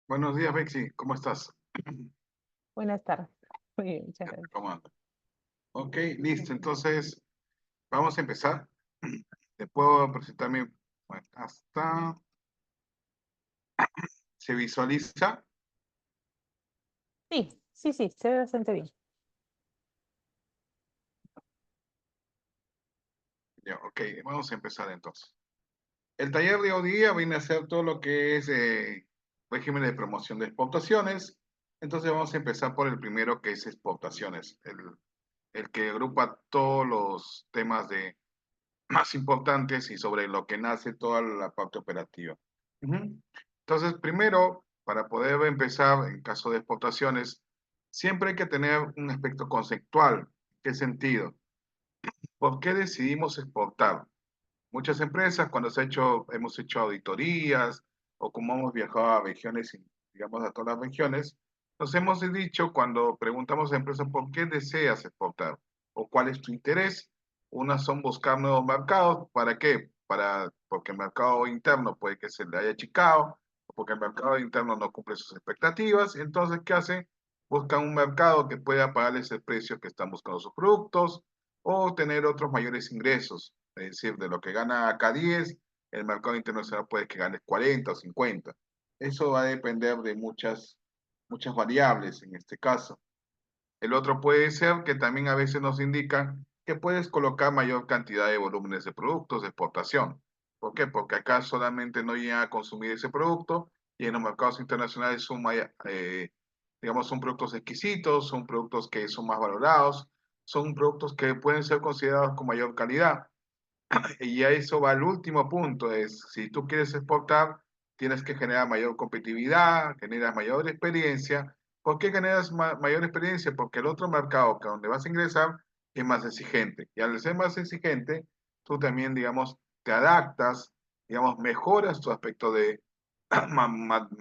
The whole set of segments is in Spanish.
Buenos días, Bexi, ¿cómo estás? Buenas tardes. Muy bien, muchas gracias. ¿Cómo andas? Ok, listo, entonces vamos a empezar. Te puedo presentar mi... Bueno, acá está. ¿Se visualiza? Sí, sí, sí, se ve bastante bien. Ya, ok, vamos a empezar entonces. El taller de hoy día viene a ser todo lo que es régimen de promoción de exportaciones. Entonces vamos a empezar por el primero que es exportaciones, el que agrupa todos los temas más importantes y sobre lo que nace toda la parte operativa. Ujú. Entonces, primero, para poder empezar en caso de exportaciones, siempre hay que tener un aspecto conceptual. ¿Qué sentido? ¿Por qué decidimos exportar? Muchas empresas, cuando hemos hecho auditorías o como hemos viajado a regiones, digamos a todas las regiones, nos hemos dicho cuando preguntamos a empresas por qué deseas exportar o cuál es tu interés. Unas son buscar nuevos mercados. ¿Para qué? Porque el mercado interno puede que se le haya achicado o porque el mercado interno no cumple sus expectativas. Entonces, ¿qué hacen? Buscan un mercado que pueda pagarles el precio que están buscando sus productos o tener otros mayores ingresos. Es decir, de lo que gana acá 10, el mercado internacional puede que gane 40 o 50. Eso va a depender de muchas variables en este caso. El otro puede ser que también a veces nos indican que puedes colocar mayor cantidad de volúmenes de productos de exportación. ¿Por qué? Porque acá solamente no llega a consumir ese producto y en los mercados internacionales digamos, son productos exquisitos, son productos que son más valorados, son productos que pueden ser considerados con mayor calidad. Y a eso va el último punto, es si tú quieres exportar, tienes que generar mayor competitividad, generas mayor experiencia. ¿Por qué generas mayor experiencia? Porque el otro mercado que donde vas a ingresar es más exigente. Y al ser más exigente, tú también, digamos, te adaptas, digamos, mejoras tu aspecto de,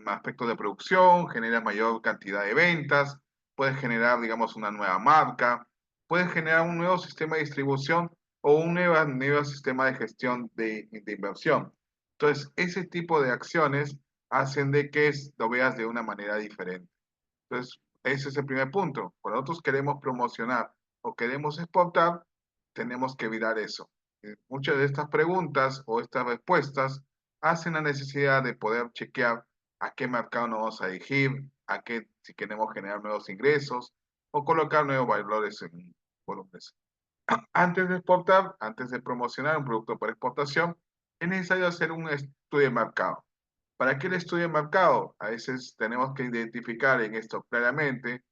aspecto de producción, generas mayor cantidad de ventas, puedes generar, digamos, una nueva marca, puedes generar un nuevo sistema de distribución o un nuevo sistema de gestión de inversión. Entonces, ese tipo de acciones hacen de que lo veas de una manera diferente. Entonces, ese es el primer punto. Cuando nosotros queremos promocionar o queremos exportar, tenemos que evitar eso. Muchas de estas preguntas o estas respuestas hacen la necesidad de poder chequear a qué mercado nos vamos a dirigir, si queremos generar nuevos ingresos o colocar nuevos valores en volúmenes. Antes de exportar, antes de promocionar un producto para exportación, es necesario hacer un estudio de mercado. ¿Para qué el estudio de mercado? A veces tenemos que identificar en esto claramente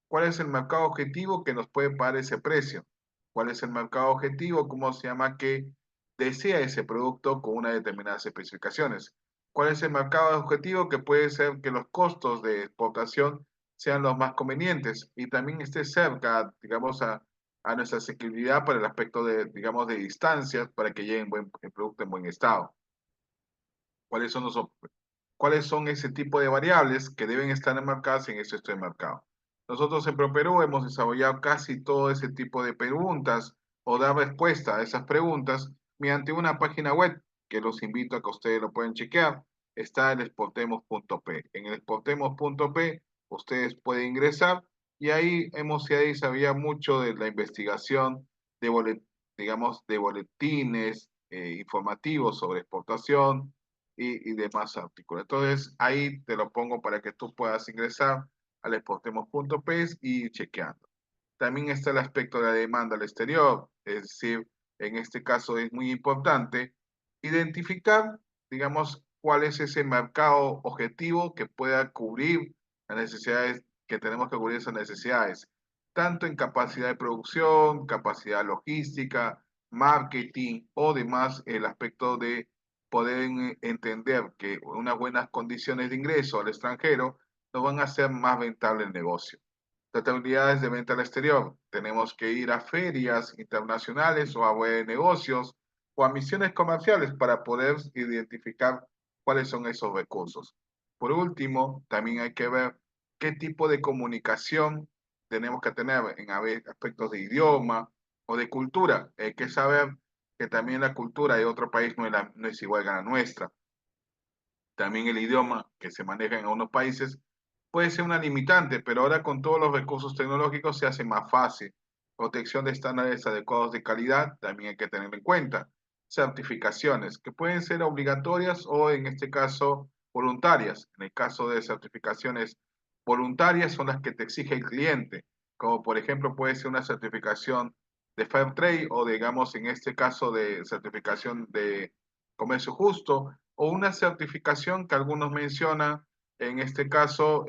cuál es el mercado objetivo que nos puede pagar ese precio, cuál es el mercado objetivo, cómo se llama, que desea ese producto con unas determinadas especificaciones, cuál es el mercado objetivo que puede ser que los costos de exportación sean los más convenientes y también esté cerca, digamos, a nuestra asequibilidad para el aspecto de, digamos, de distancias para que llegue el producto en buen estado. ¿Cuáles son cuáles son ese tipo de variables que deben estar enmarcadas en ese estudio de mercado? Nosotros en ProPerú hemos desarrollado casi todo ese tipo de preguntas o dar respuesta a esas preguntas mediante una página web que los invito a que ustedes lo pueden chequear. Está en exportemos.p. En el exportemos.p ustedes pueden ingresar y ahí hemos ya sabía mucho de la investigación de digamos, de boletines informativos sobre exportación, y demás artículos. Entonces, ahí te lo pongo para que tú puedas ingresar al exportemos.pes y ir chequeando. También está el aspecto de la demanda al exterior, es decir, en este caso es muy importante identificar, digamos, cuál es ese mercado objetivo que pueda cubrir las necesidades, que tenemos que cubrir esas necesidades, tanto en capacidad de producción, capacidad logística, marketing o demás, el aspecto de poder entender que unas buenas condiciones de ingreso al extranjero nos van a hacer más rentable el negocio. Tratabilidades de venta al exterior. Tenemos que ir a ferias internacionales o a web de negocios o a misiones comerciales para poder identificar cuáles son esos recursos. Por último, también hay que ver qué tipo de comunicación tenemos que tener en aspectos de idioma o de cultura. Hay que saber que también la cultura de otro país no es igual a la nuestra. También el idioma que se maneja en algunos países puede ser una limitante, pero ahora con todos los recursos tecnológicos se hace más fácil. Protección de estándares adecuados de calidad, también hay que tener en cuenta. Certificaciones, que pueden ser obligatorias o en este caso voluntarias. En el caso de certificaciones voluntarias son las que te exige el cliente, como por ejemplo puede ser una certificación de Fair Trade o digamos en este caso de certificación de comercio justo o una certificación que algunos mencionan, en este caso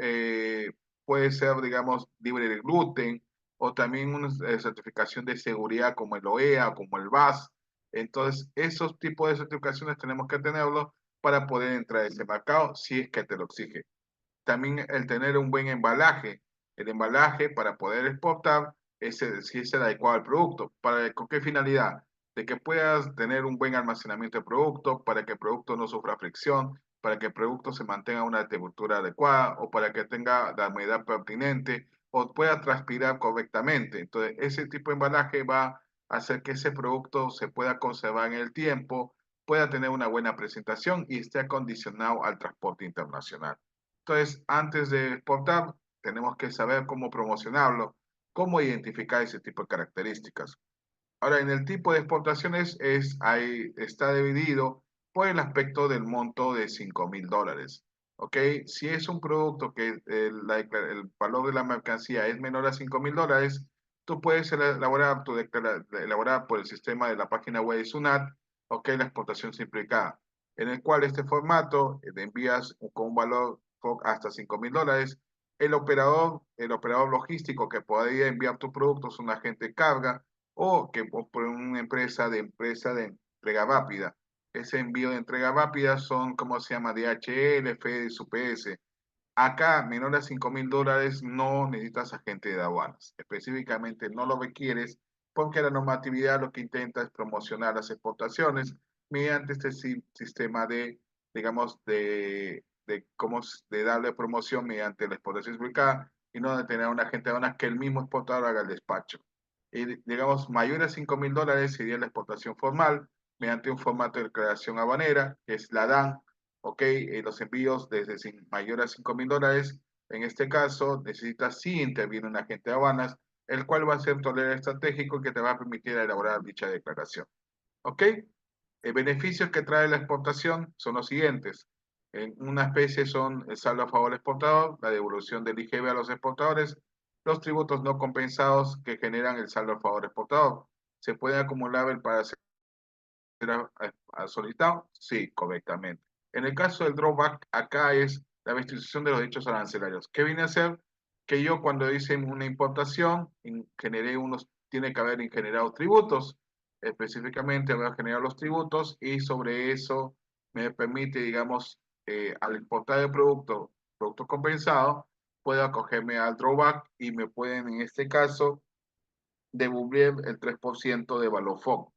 puede ser, digamos, libre de gluten o también una certificación de seguridad como el OEA o como el VAS. Entonces, esos tipos de certificaciones tenemos que tenerlos para poder entrar a ese mercado si es que te lo exige. También el tener un buen embalaje. El embalaje para poder exportar si es el adecuado al producto. ¿Con qué finalidad? De que puedas tener un buen almacenamiento de producto, para que el producto no sufra fricción, para que el producto se mantenga a una temperatura adecuada o para que tenga la humedad pertinente o pueda transpirar correctamente. Entonces, ese tipo de embalaje va a hacer que ese producto se pueda conservar en el tiempo, pueda tener una buena presentación y esté acondicionado al transporte internacional. Entonces, antes de exportar, tenemos que saber cómo promocionarlo, cómo identificar ese tipo de características. Ahora, en el tipo de exportaciones está dividido por el aspecto del monto de $5,000. ¿Ok? Si es un producto que el valor de la mercancía es menor a $5,000, tú puedes elaborar por el sistema de la página web de SUNAT, ¿ok? La exportación simplificada, en el cual este formato te envías con un valor hasta $5,000. El operador logístico que podría enviar tu producto es un agente de carga o que por una empresa de entrega rápida. Ese envío de entrega rápida son, ¿cómo se llama? DHL, FedEx, UPS. Acá, menor a $5,000, no necesitas agente de aduanas. Específicamente no lo requieres porque la normatividad lo que intenta es promocionar las exportaciones mediante este sistema de, digamos, de darle promoción mediante la exportación publicada y no de tener a un agente de aduanas que el mismo exportador haga el despacho. Y, digamos, mayor a $5,000 sería la exportación formal mediante un formato de declaración aduanera, que es la DAN. ¿Ok? Los envíos desde mayor a $5,000, en este caso, necesitas sí interviene un agente de aduanas, el cual va a ser tolerante estratégico y que te va a permitir elaborar dicha declaración. ¿Ok? Beneficios que trae la exportación son los siguientes. En una especie son el saldo a favor del exportador, la devolución del IGB a los exportadores, los tributos no compensados que generan el saldo a favor del exportador. ¿Se puede acumular el para solicitado? Sí, correctamente. En el caso del drawback, acá es la restitución de los derechos arancelarios. ¿Qué viene a ser? Que yo cuando hice una importación, tiene que haber generado tributos, específicamente voy a generar los tributos y sobre eso me permite, digamos, al importar el producto compensado, puedo acogerme al drawback y me pueden, en este caso, devolver el 3% de valor FOB.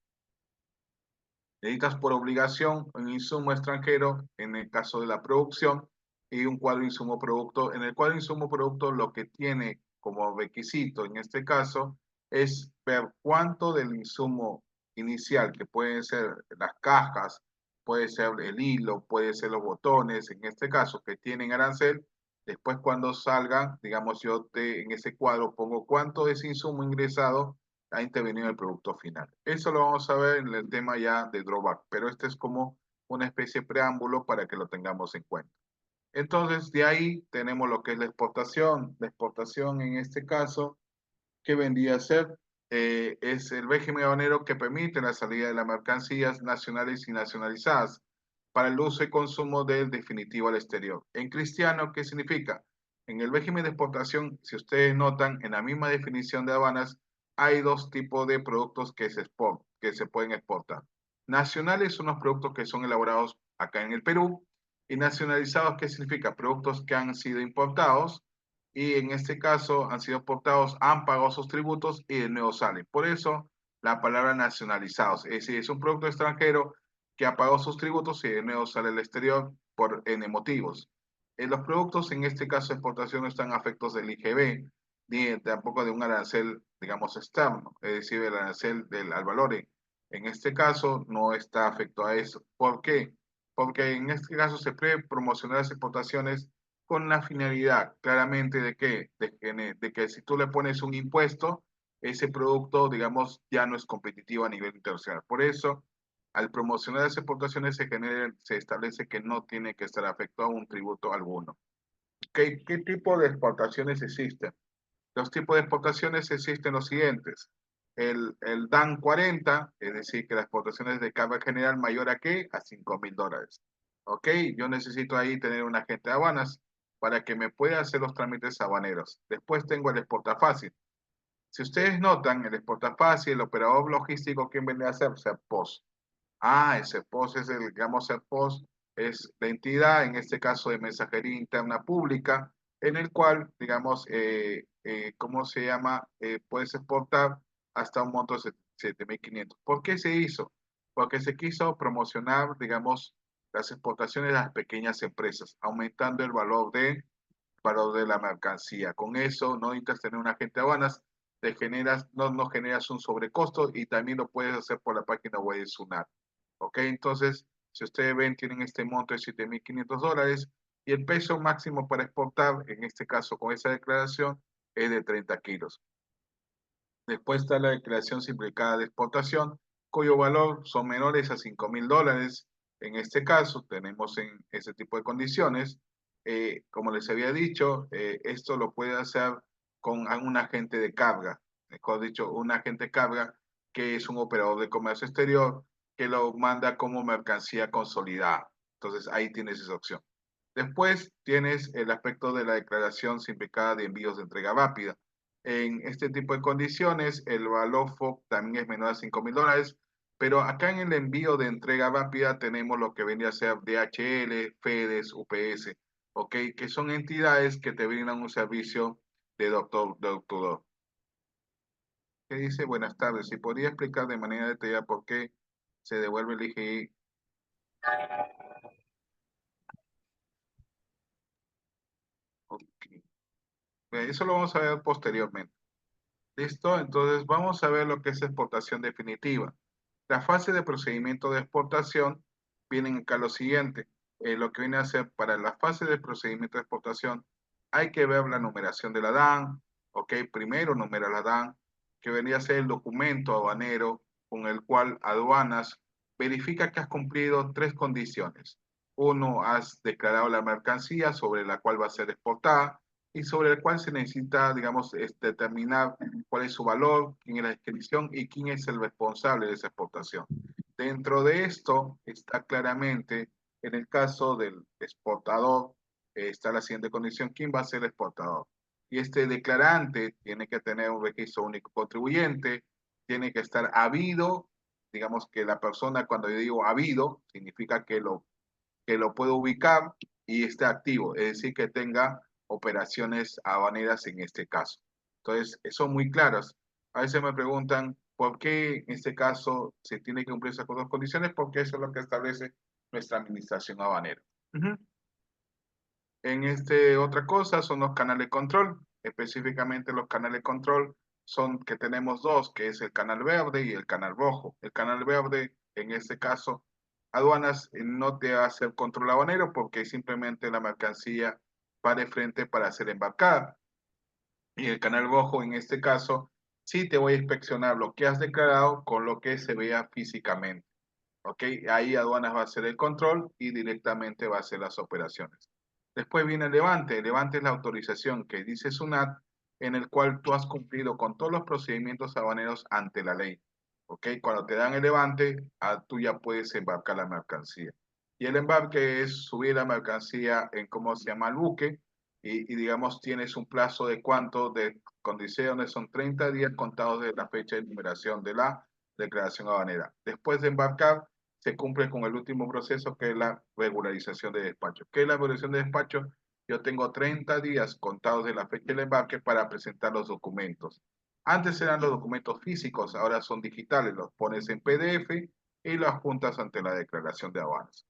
Necesitas por obligación un insumo extranjero en el caso de la producción y un cuadro insumo producto. En el cuadro insumo producto lo que tiene como requisito en este caso es ver cuánto del insumo inicial, que pueden ser las cajas, puede ser el hilo, puede ser los botones, en este caso que tienen arancel, después cuando salgan, digamos en ese cuadro pongo cuánto de ese insumo ingresado ha intervenido el producto final. Eso lo vamos a ver en el tema ya de drawback, pero este es como una especie de preámbulo para que lo tengamos en cuenta. Entonces, de ahí tenemos lo que es la exportación. La exportación en este caso, ¿qué vendría a ser? Es el régimen aduanero que permite la salida de las mercancías nacionales y nacionalizadas para el uso y consumo del definitivo al exterior. En cristiano, ¿qué significa? En el régimen de exportación, si ustedes notan, en la misma definición de aduanas, hay dos tipos de productos que se pueden exportar. Nacionales son los productos que son elaborados acá en el Perú y nacionalizados, ¿qué significa? Productos que han sido importados y en este caso han sido exportados, han pagado sus tributos y de nuevo salen. Por eso la palabra nacionalizados, es decir, es un producto extranjero que ha pagado sus tributos y de nuevo sale al exterior por N motivos. Los productos en este caso de exportación no están afectos del IGB, ni tampoco de un arancel, digamos, externo, es decir, el arancel al valor. En este caso no está afecto a eso. ¿Por qué? porque en este caso se puede promocionar las exportaciones con la finalidad claramente de que si tú le pones un impuesto, ese producto, digamos, ya no es competitivo a nivel internacional. Por eso, al promocionar las exportaciones se establece que no tiene que estar afectado a un tributo alguno. ¿Qué tipo de exportaciones existen? Los tipos de exportaciones existen los siguientes. El DAN 40, es decir, que la exportación es de carga general mayor a qué? A $5,000. ¿Ok? Yo necesito ahí tener un agente de aduanas para que me pueda hacer los trámites aduaneros. Después tengo el exporta fácil. Si ustedes notan, el exporta fácil, el operador logístico, ¿quién viene a hacer? O sea, POS. Ese POS es digamos, el POS es la entidad, en este caso de mensajería interna pública, en el cual, digamos, ¿cómo se llama? Puedes exportar hasta un monto de 7.500. ¿Por qué se hizo? Porque se quiso promocionar, digamos, las exportaciones de las pequeñas empresas, aumentando el valor de la mercancía. Con eso no necesitas tener un agente de aduanas, no generas un sobrecosto y también lo puedes hacer por la página web de SUNAT. ¿Ok? Entonces, si ustedes ven, tienen este monto de $7.500 y el peso máximo para exportar, en este caso con esa declaración, es de 30 kilos. Después está la declaración simplificada de exportación, cuyo valor son menores a $5,000. En este caso, tenemos en ese tipo de condiciones. Como les había dicho, esto lo puede hacer con un agente de carga, mejor dicho, un agente de carga que es un operador de comercio exterior que lo manda como mercancía consolidada. Entonces, ahí tienes esa opción. Después tienes el aspecto de la declaración simplificada de envíos de entrega rápida. En este tipo de condiciones, el valor FOB también es menor a $5,000, pero acá en el envío de entrega rápida tenemos lo que vendría a ser DHL, FedEx, UPS, ¿ok? Que son entidades que te brindan un servicio de doctor. ¿Qué dice? Buenas tardes. Si podría explicar de manera detallada por qué se devuelve el IGI. Ok. Eso lo vamos a ver posteriormente. ¿Listo? Entonces vamos a ver lo que es exportación definitiva. La fase de procedimiento de exportación vienen acá lo siguiente. Lo que viene a ser para la fase de procedimiento de exportación, hay que ver la numeración de la DAN. Ok, primero numera la DAN, que vendría a ser el documento aduanero con el cual aduanas verifica que has cumplido tres condiciones. Uno, has declarado la mercancía sobre la cual va a ser exportada y sobre el cual se necesita, digamos, determinar cuál es su valor, quién es la inscripción y quién es el responsable de esa exportación. Dentro de esto está claramente, en el caso del exportador, está la siguiente condición, ¿quién va a ser el exportador? Y este declarante tiene que tener un registro único contribuyente, tiene que estar habido, digamos que la persona, cuando yo digo habido, significa que lo puede ubicar y esté activo, es decir, que tenga operaciones aduaneras en este caso. Entonces, son muy claras. A veces me preguntan por qué en este caso se tiene que cumplir esas dos condiciones, porque eso es lo que establece nuestra administración aduanera. En otra cosa son los canales de control. Específicamente los canales de control son que tenemos dos, que es el canal verde y el canal rojo. El canal verde, en este caso, aduanas no te va a hacer control aduanero porque simplemente la mercancía va de frente para ser embarcada. Y el canal rojo, en este caso, sí te voy a inspeccionar lo que has declarado con lo que se vea físicamente. ¿Ok? Ahí aduanas va a hacer el control y directamente va a hacer las operaciones. Después viene el levante. El levante es la autorización que dice SUNAT en el cual tú has cumplido con todos los procedimientos aduaneros ante la ley. ¿Ok? Cuando te dan el levante, tú ya puedes embarcar la mercancía. Y el embarque es subir la mercancía en cómo se llama el buque digamos tienes un plazo de cuánto de condiciones, son 30 días contados de la fecha de numeración de la declaración aduanera. Después de embarcar, se cumple con el último proceso que es la regularización de despacho. ¿Qué es la regularización de despacho? Yo tengo 30 días contados de la fecha del embarque para presentar los documentos. Antes eran los documentos físicos, ahora son digitales, los pones en PDF y los juntas ante la declaración de aduanas.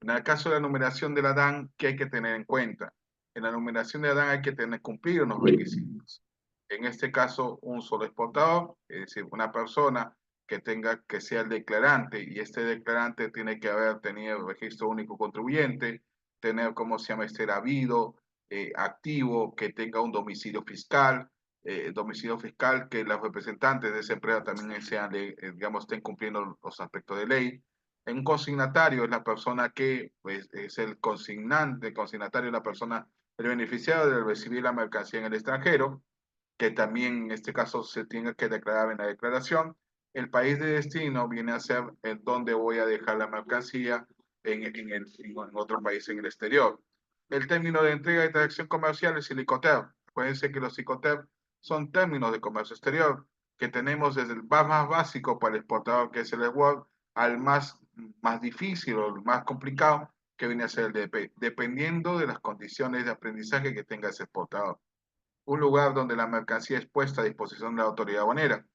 En el caso de la numeración de la DAN, ¿qué hay que tener en cuenta? En la numeración de la DAN hay que tener cumplir unos requisitos. En este caso, un solo exportador, es decir, una persona que sea el declarante, y este declarante tiene que haber tenido el registro único contribuyente, tener, ¿cómo se llama?, habido, activo, que tenga un domicilio fiscal, que los representantes de esa empresa también sean, digamos, estén cumpliendo los aspectos de ley. Un consignatario es la persona que, pues, es el consignatario es la persona, el beneficiario de recibir la mercancía en el extranjero, que también en este caso se tiene que declarar en la declaración. El país de destino viene a ser en donde voy a dejar la mercancía en otro país en el exterior. El término de entrega y transacción comercial es el ICOTER. Acuérdense que los ICOTER son términos de comercio exterior que tenemos desde el más básico para el exportador, que es el Word, al más difícil o el más complicado, que viene a ser el DP, dependiendo de las condiciones de aprendizaje que tenga ese exportador. Un lugar donde la mercancía es puesta a disposición de la autoridad aduanera.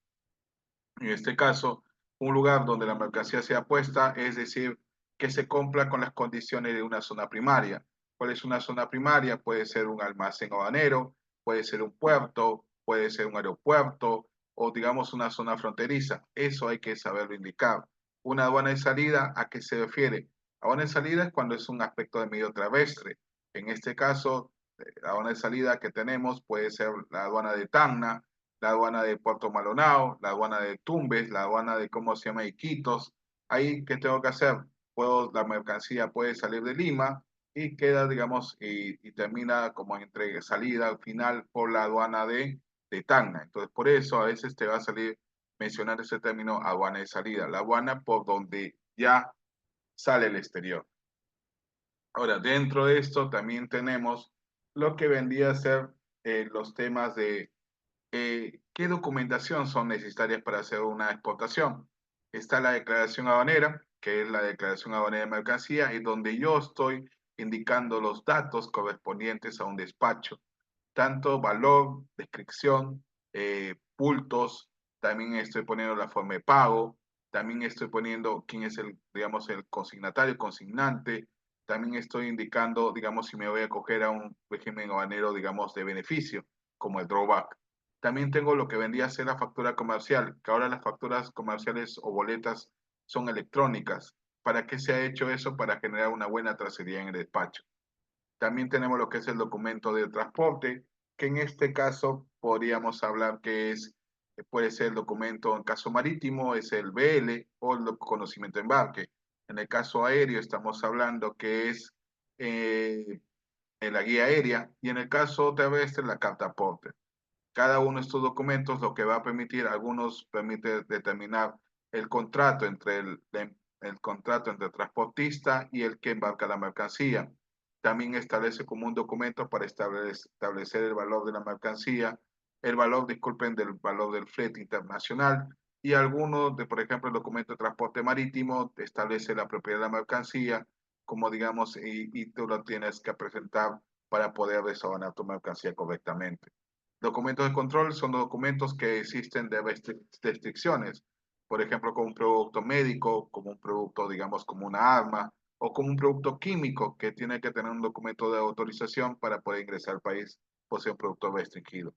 En este caso, un lugar donde la mercancía sea puesta, es decir, que se compra con las condiciones de una zona primaria. ¿Cuál es una zona primaria? Puede ser un almacén aduanero, puede ser un puerto, puede ser un aeropuerto o digamos una zona fronteriza. Eso hay que saberlo indicar. Una aduana de salida, ¿a qué se refiere? Aduana de salida es cuando es un aspecto de medio terrestre. En este caso, la aduana de salida que tenemos puede ser la aduana de Tacna, la aduana de Puerto Maldonado, la aduana de Tumbes, la aduana de, ¿cómo se llama?, Iquitos. Ahí, ¿qué tengo que hacer? La mercancía puede salir de Lima y queda, digamos, y termina como entre salida al final por la aduana de Tacna. Entonces, por eso a veces te va a salir mencionar ese término aduana de salida, la aduana por donde ya sale el exterior. Ahora, dentro de esto también tenemos lo que vendría a ser los temas de ¿qué documentación son necesarias para hacer una exportación? Está la declaración aduanera, que es la declaración aduanera de mercancía, y donde yo estoy indicando los datos correspondientes a un despacho, tanto valor, descripción, bultos, también estoy poniendo la forma de pago, también estoy poniendo quién es el, digamos, el consignatario, consignante, también estoy indicando, digamos, si me voy a coger a un régimen aduanero, digamos, de beneficio, como el drawback. También tengo lo que vendría a ser la factura comercial, que ahora las facturas comerciales o boletas son electrónicas. ¿Para qué se ha hecho eso? Para generar una buena tracería en el despacho. También tenemos lo que es el documento de transporte, que en este caso podríamos hablar puede ser el documento en caso marítimo, es el BL o el conocimiento de embarque. En el caso aéreo estamos hablando que es la guía aérea y en el caso terrestre la carta aporte. Cada uno de estos documentos lo que va a permitir, algunos permite determinar el contrato el contrato entre el transportista y el que embarca la mercancía. También establece como un documento para establecer el valor de la mercancía, el valor, disculpen, del valor del flete internacional y algunos, por ejemplo, el documento de transporte marítimo establece la propiedad de la mercancía, como digamos, y tú lo tienes que presentar para poder desabanar tu mercancía correctamente. Documentos de control son documentos que existen de restricciones, por ejemplo, como un producto médico, como un producto, digamos, como una arma, o como un producto químico que tiene que tener un documento de autorización para poder ingresar al país por ser un producto restringido.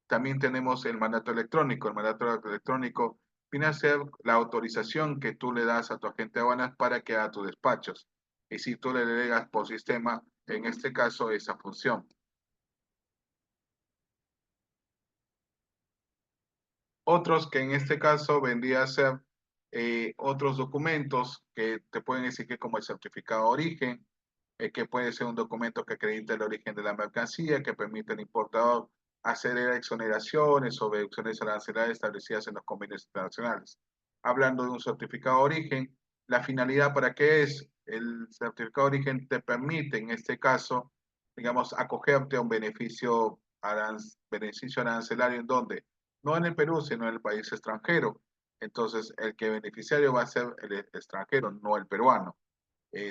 También tenemos el mandato electrónico. El mandato electrónico viene a ser la autorización que tú le das a tu agente de aduanas para que haga tus despachos. Y si tú le delegas por sistema, en este caso, esa función. Otros que en este caso vendría a ser otros documentos que te pueden decir que como el certificado de origen, que puede ser un documento que acredita el origen de la mercancía, que permite al importador hacer exoneraciones o reducciones arancelarias establecidas en los convenios internacionales. Hablando de un certificado de origen, la finalidad para qué es el certificado de origen te permite en este caso, digamos, acogerte a un beneficio arancelario en donde no en el Perú, sino en el país extranjero. Entonces, el que beneficiario va a ser el extranjero, no el peruano.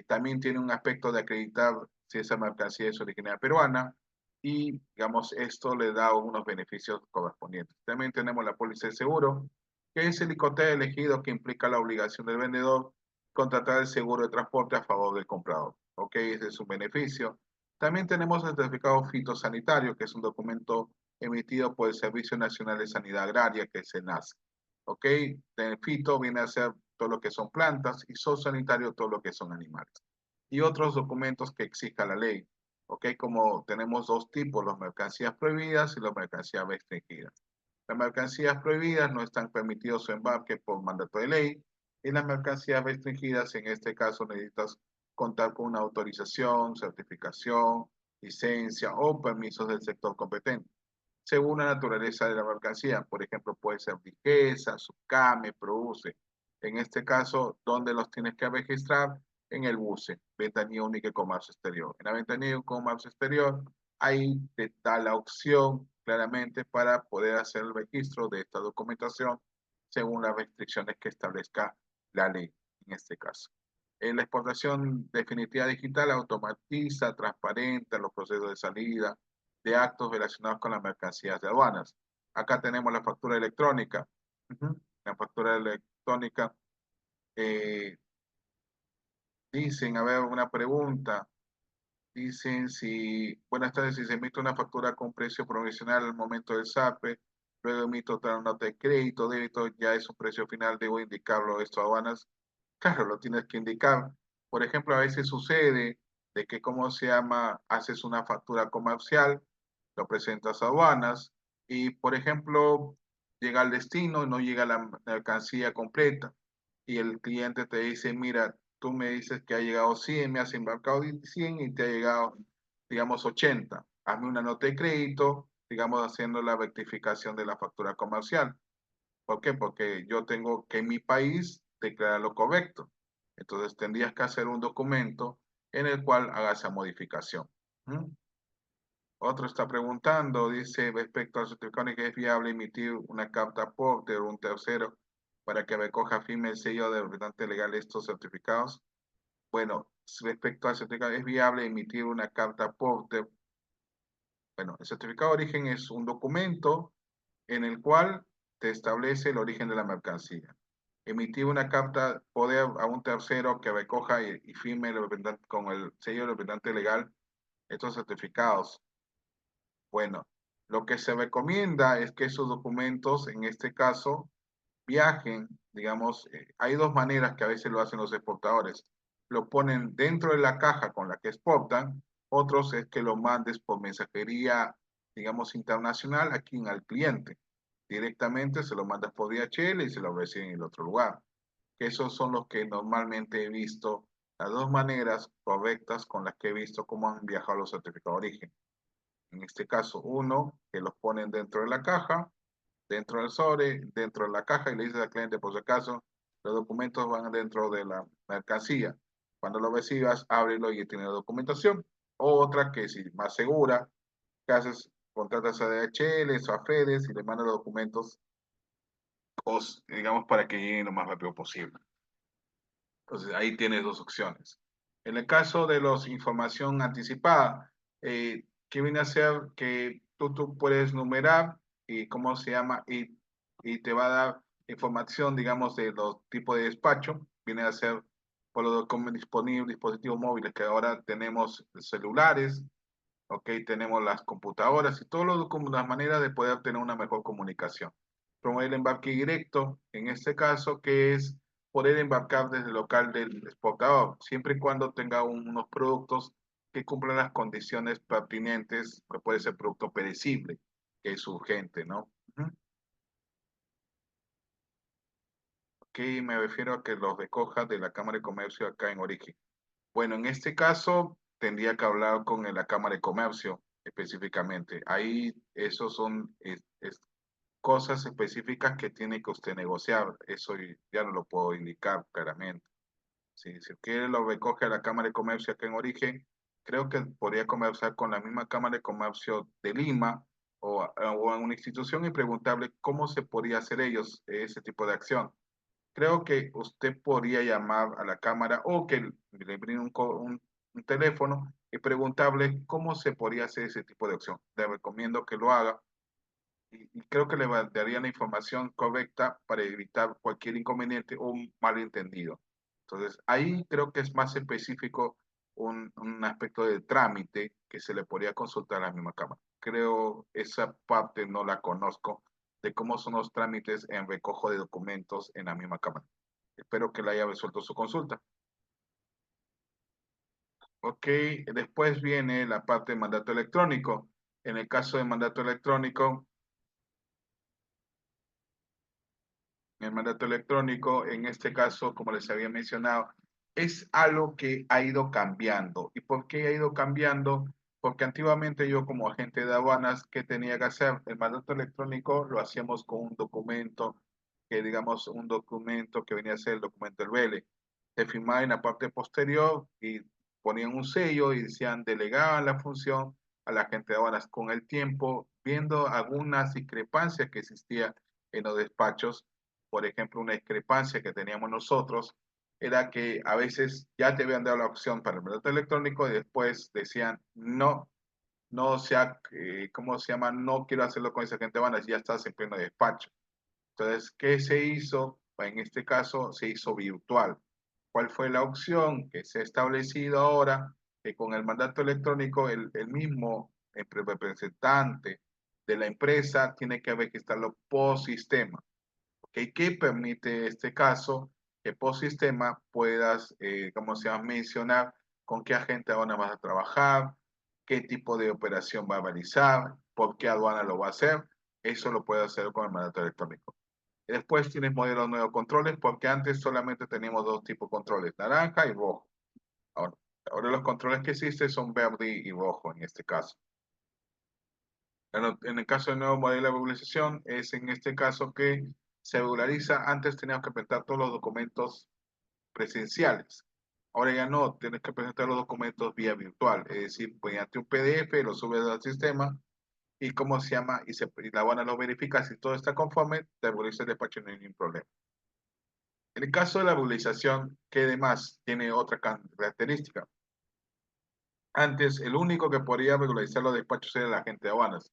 También tiene un aspecto de acreditar si esa mercancía es originaria peruana y, digamos, esto le da unos beneficios correspondientes. También tenemos la póliza de seguro, que es el ICOTE elegido que implica la obligación del vendedor contratar el seguro de transporte a favor del comprador. ¿Ok? Ese es un beneficio. También tenemos el certificado fitosanitario, que es un documento emitido por el Servicio Nacional de Sanidad Agraria, que es SENASA. ¿ok? De fito viene a ser todo lo que son plantas y zoosanitario todo lo que son animales. Y otros documentos que exija la ley, ¿ok? Como tenemos dos tipos, las mercancías prohibidas y las mercancías restringidas. Las mercancías prohibidas no están permitidos su embarque por mandato de ley y las mercancías restringidas, en este caso, necesitas contar con una autorización, certificación, licencia o permisos del sector competente según la naturaleza de la mercancía. Por ejemplo, puede ser riqueza, subcame, produce. En este caso, ¿dónde los tienes que registrar? En el BUCE, Ventanilla Única y Comercio Exterior. En la Ventanilla Única y Comercio Exterior, ahí te da la opción claramente para poder hacer el registro de esta documentación según las restricciones que establezca la ley en este caso. En la exportación definitiva digital automatiza, transparenta los procesos de salida, de actos relacionados con las mercancías de aduanas. Acá tenemos la factura electrónica. La factura electrónica, eh, dicen, a ver, una pregunta. Dicen si, buenas tardes, si se emite una factura con precio provisional al momento del SAPE, luego emito otra nota de crédito, débito, ya es un precio final, debo indicarlo esto a aduanas. Claro, lo tienes que indicar. Por ejemplo, a veces sucede de que, ¿cómo se llama? Haces una factura comercial, lo presentas a aduanas y, por ejemplo, llega al destino y no llega la mercancía completa y el cliente te dice, mira, tú me dices que ha llegado 100, me has embarcado 100 y te ha llegado, digamos, 80. Hazme una nota de crédito, digamos, haciendo la rectificación de la factura comercial. ¿Por qué? Porque yo tengo que en mi país declarar lo correcto. Entonces tendrías que hacer un documento en el cual haga esa modificación. ¿Mm? Otro está preguntando, dice, respecto al certificado que es viable emitir una carta aporte o un tercero para que recoja firme el sello de representante legal de estos certificados. Bueno, respecto al certificado, es viable emitir una carta aporte. Bueno, el certificado de origen es un documento en el cual te establece el origen de la mercancía. Emitir una carta poder a un tercero que recoja y firme con el sello del representante legal estos certificados. Bueno, lo que se recomienda es que esos documentos, en este caso, viajen, digamos, hay dos maneras que a veces lo hacen los exportadores. Lo ponen dentro de la caja con la que exportan, otros es que lo mandes por mensajería, digamos, internacional aquí al cliente. Directamente se lo mandas por DHL y se lo reciben en el otro lugar. Esos son los que normalmente he visto, las dos maneras correctas con las que he visto cómo han viajado los certificados de origen. En este caso, uno, que los ponen dentro de la caja, dentro del sobre, dentro de la caja y le dices al cliente, por si acaso, los documentos van dentro de la mercancía. Cuando lo recibas, ábrelo y tiene la documentación. Otra que es más segura, que haces, contratas a DHL o a FedEx y le mandas los documentos, digamos, para que lleguen lo más rápido posible. Entonces, ahí tienes dos opciones. En el caso de los información anticipada, ¿qué viene a ser? Que tú puedes numerar y cómo se llama y te va a dar información, digamos, de los tipos de despacho. Viene a ser por lo disponible dispositivos móviles que ahora tenemos celulares, ok, tenemos las computadoras y todas las maneras de poder tener una mejor comunicación. Promover el embarque directo, en este caso, que es poder embarcar desde el local del exportador, siempre y cuando tenga unos productos que cumplan las condiciones pertinentes, que puede ser producto perecible, que es urgente, ¿no? Ok, me refiero a que los recoja de la Cámara de Comercio acá en origen. Bueno, en este caso tendría que hablar con la Cámara de Comercio específicamente. Ahí esos son cosas específicas que tiene que usted negociar. Eso ya no lo puedo indicar claramente. Si quiere lo recoge a la Cámara de Comercio acá en origen, creo que podría conversar con la misma Cámara de Comercio de Lima o en una institución y preguntarle cómo se podría hacer ellos ese tipo de acción. Creo que usted podría llamar a la cámara o que le brinde un teléfono y preguntarle cómo se podría hacer ese tipo de acción. Le recomiendo que lo haga y creo que le daría la información correcta para evitar cualquier inconveniente o un malentendido. Entonces, ahí creo que es más específico un aspecto de trámite que se le podría consultar a la misma cámara. Creo esa parte no la conozco de cómo son los trámites en recojo de documentos en la misma Cámara. Espero que le haya resuelto su consulta. Ok, después viene la parte de mandato electrónico. En el caso de mandato electrónico, en este caso, como les había mencionado, es algo que ha ido cambiando. ¿Y por qué ha ido cambiando? Porque antiguamente yo como agente de aduanas, ¿qué tenía que hacer? El mandato electrónico lo hacíamos con un documento, que digamos un documento que venía a ser el documento del BL. Se firmaba en la parte posterior y ponían un sello y decían, delegaban la función a la agente de aduanas. Con el tiempo, viendo algunas discrepancias que existían en los despachos, por ejemplo, una discrepancia que teníamos nosotros era que a veces ya te habían dado la opción para el mandato electrónico y después decían, no, no sea, ¿cómo se llama? No quiero hacerlo con esa gente van, ya estás en pleno despacho. Entonces, ¿qué se hizo? En este caso, se hizo virtual. ¿Cuál fue la opción que se ha establecido ahora? Que con el mandato electrónico, el mismo representante de la empresa tiene que registrarlo por sistema. ¿Okay? ¿Qué permite este caso? Que por sistema puedas, como se llama, mencionar con qué agente aduana vas a trabajar, qué tipo de operación va a realizar, por qué aduana lo va a hacer. Eso lo puede hacer con el mandato electrónico. Y después tienes modelos nuevos controles, porque antes solamente teníamos dos tipos de controles, naranja y rojo. Ahora, ahora los controles que existen son verde y rojo en este caso. En el caso del nuevo modelo de regularización, es en este caso que se regulariza. Antes teníamos que presentar todos los documentos presenciales. Ahora ya no, tienes que presentar los documentos vía virtual. Es decir, mediante un PDF, lo subes al sistema y cómo se llama, y la aduana lo verifica. Si todo está conforme, te regulariza el despacho, no hay ningún problema. En el caso de la regularización, ¿qué demás? Tiene otra característica. Antes, el único que podía regularizar los despachos era el agente de aduanas.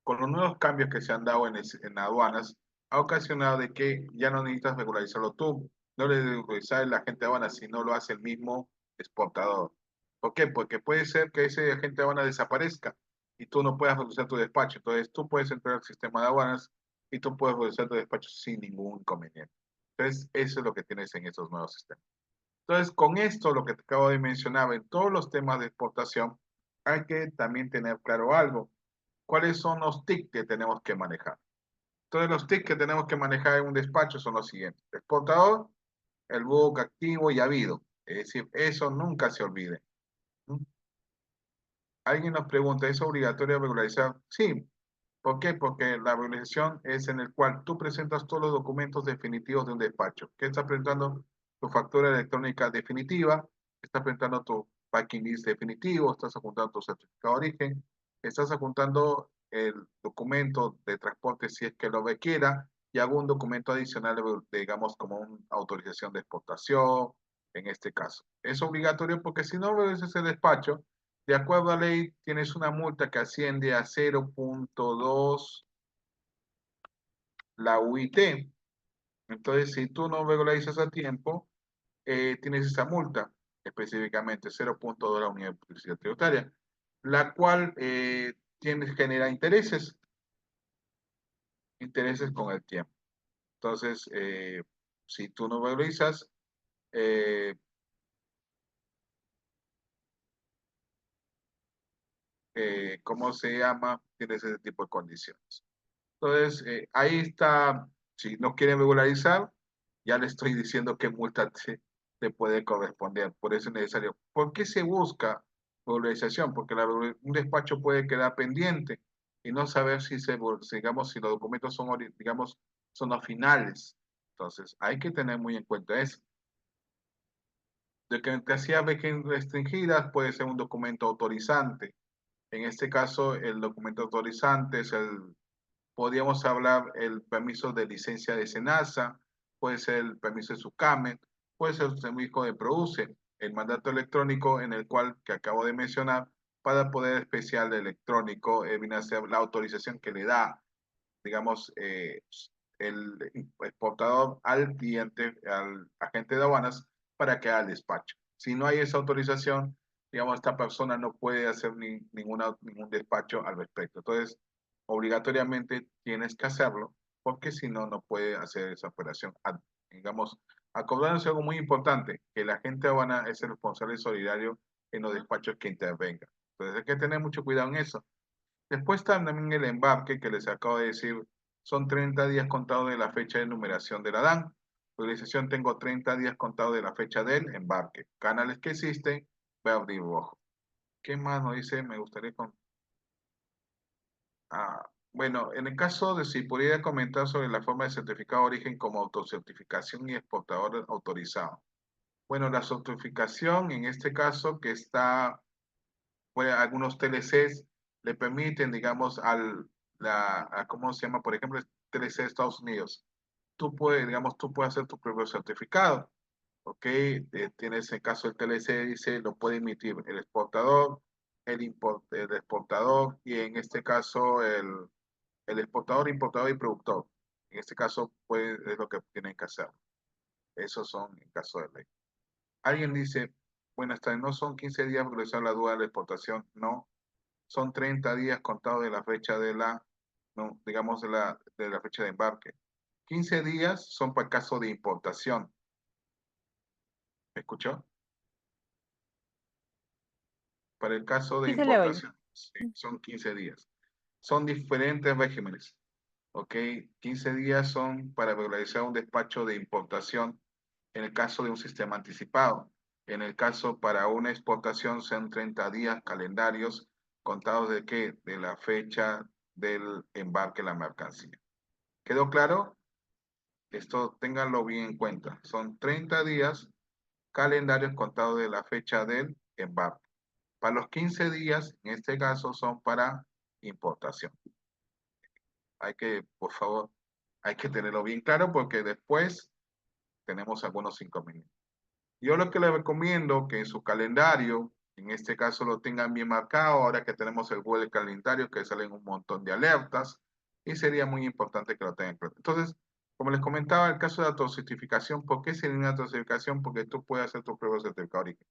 Con los nuevos cambios que se han dado en aduanas, ha ocasionado de que ya no necesitas regularizarlo tú, no le debes regularizar el agente de aduanas, sino lo hace el mismo exportador. ¿Por qué? Porque puede ser que ese agente de aduanas desaparezca y tú no puedas regularizar tu despacho. Entonces, tú puedes entrar al sistema de aduanas y tú puedes regularizar tu despacho sin ningún inconveniente. Entonces, eso es lo que tienes en esos nuevos sistemas. Entonces, con esto, lo que te acabo de mencionar, en todos los temas de exportación, hay que también tener claro algo. ¿Cuáles son los TIC que tenemos que manejar? Entonces, los TIC que tenemos que manejar en un despacho son los siguientes. Exportador, el book activo y habido. Es decir, eso nunca se olvide. ¿Mm? Alguien nos pregunta, ¿es obligatorio regularizar? Sí. ¿Por qué? Porque la regularización es en el cual tú presentas todos los documentos definitivos de un despacho. ¿Qué estás presentando? Tu factura electrónica definitiva, estás presentando tu packing list definitivo, estás apuntando tu certificado de origen, estás apuntando el documento de transporte si es que lo requiera y algún documento adicional, digamos, como una autorización de exportación, en este caso. Es obligatorio porque si no realizas el despacho, de acuerdo a ley, tienes una multa que asciende a 0.2 la UIT. Entonces, si tú no regularizas a tiempo, tienes esa multa, específicamente 0.2 la unidad de publicidad tributaria, la cual genera intereses con el tiempo. Entonces, si tú no regularizas, eh, ¿cómo se llama? Tienes ese tipo de condiciones. Entonces, ahí está, si no quieren regularizar, ya le estoy diciendo qué multa te puede corresponder. Por eso es necesario. ¿Por qué se busca regularización? Porque un despacho puede quedar pendiente y no saber digamos, si los documentos son, digamos, son los finales. Entonces, hay que tener muy en cuenta eso. De que hacía restringidas puede ser un documento autorizante. En este caso, el documento autorizante es podríamos hablar el permiso de licencia de SENASA, puede ser el permiso de SUCAMET, puede ser el permiso de PRODUCE, el mandato electrónico en el cual que acabo de mencionar, para poder especial electrónico, viene a ser la autorización que le da, digamos, el exportador al cliente, al agente de aduanas, para que haga el despacho. Si no hay esa autorización, digamos, esta persona no puede hacer ningún despacho al respecto. Entonces, obligatoriamente tienes que hacerlo porque si no, no puede hacer esa operación. Digamos, acordarse algo muy importante, que la gente aduana es el responsable solidario en los despachos que intervenga. Entonces hay que tener mucho cuidado en eso. Después está también el embarque que les acabo de decir, son 30 días contados de la fecha de numeración de la DAN. Utilización tengo 30 días contados de la fecha del embarque. Canales que existen, verde y rojo. ¿Qué más nos dice? Me gustaría con... bueno, en el caso de si pudiera comentar sobre la forma de certificado de origen como autocertificación y exportador autorizado. Bueno, la certificación en este caso que está, pues algunos TLCs le permiten, digamos, ¿cómo se llama? Por ejemplo, el TLC de Estados Unidos. Tú puedes, digamos, tú puedes hacer tu propio certificado, ¿ok? Tienes el caso del TLC, dice, lo puede emitir el exportador, el exportador y en este caso el exportador, importador y productor. En este caso, pues, es lo que tienen que hacer. Esos son en caso de ley. Alguien dice, buenas tardes, ¿no son 15 días para realizar la duda de la exportación? No, son 30 días contados de la fecha de la, no, digamos, de la fecha de embarque. 15 días son para el caso de importación. ¿Me escuchó? Para el caso de Sí se le oye. importación, sí, son 15 días. Son diferentes regímenes. ¿Ok? 15 días son para regularizar un despacho de importación en el caso de un sistema anticipado. En el caso para una exportación son 30 días calendarios contados de qué? De la fecha del embarque de la mercancía. ¿Quedó claro? Esto ténganlo bien en cuenta. Son 30 días calendarios contados de la fecha del embarque. Para los 15 días, en este caso, son para importación. Hay que, por favor, hay que tenerlo bien claro porque después tenemos algunos inconvenientes. Yo lo que les recomiendo que en su calendario, en este caso lo tengan bien marcado, ahora que tenemos el Google Calendario que salen un montón de alertas y sería muy importante que lo tengan claro. Entonces, como les comentaba, el caso de autocertificación, ¿por qué sería una autocertificación? Porque tú puedes hacer tu propio certificado de origen.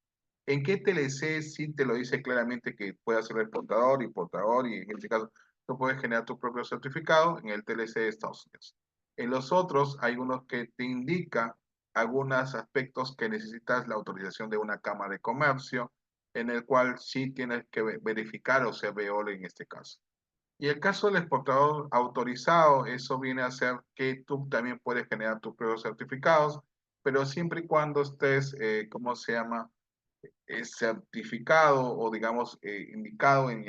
¿En qué TLC sí te lo dice claramente que puede ser exportador, importador y en este caso tú puedes generar tu propio certificado en el TLC de Estados Unidos? En los otros hay unos que te indica algunos aspectos que necesitas la autorización de una cámara de comercio, en el cual sí tienes que verificar o CBO en este caso. Y el caso del exportador autorizado, eso viene a ser que tú también puedes generar tus propios certificados, pero siempre y cuando estés, ¿cómo se llama? Certificado o digamos indicado en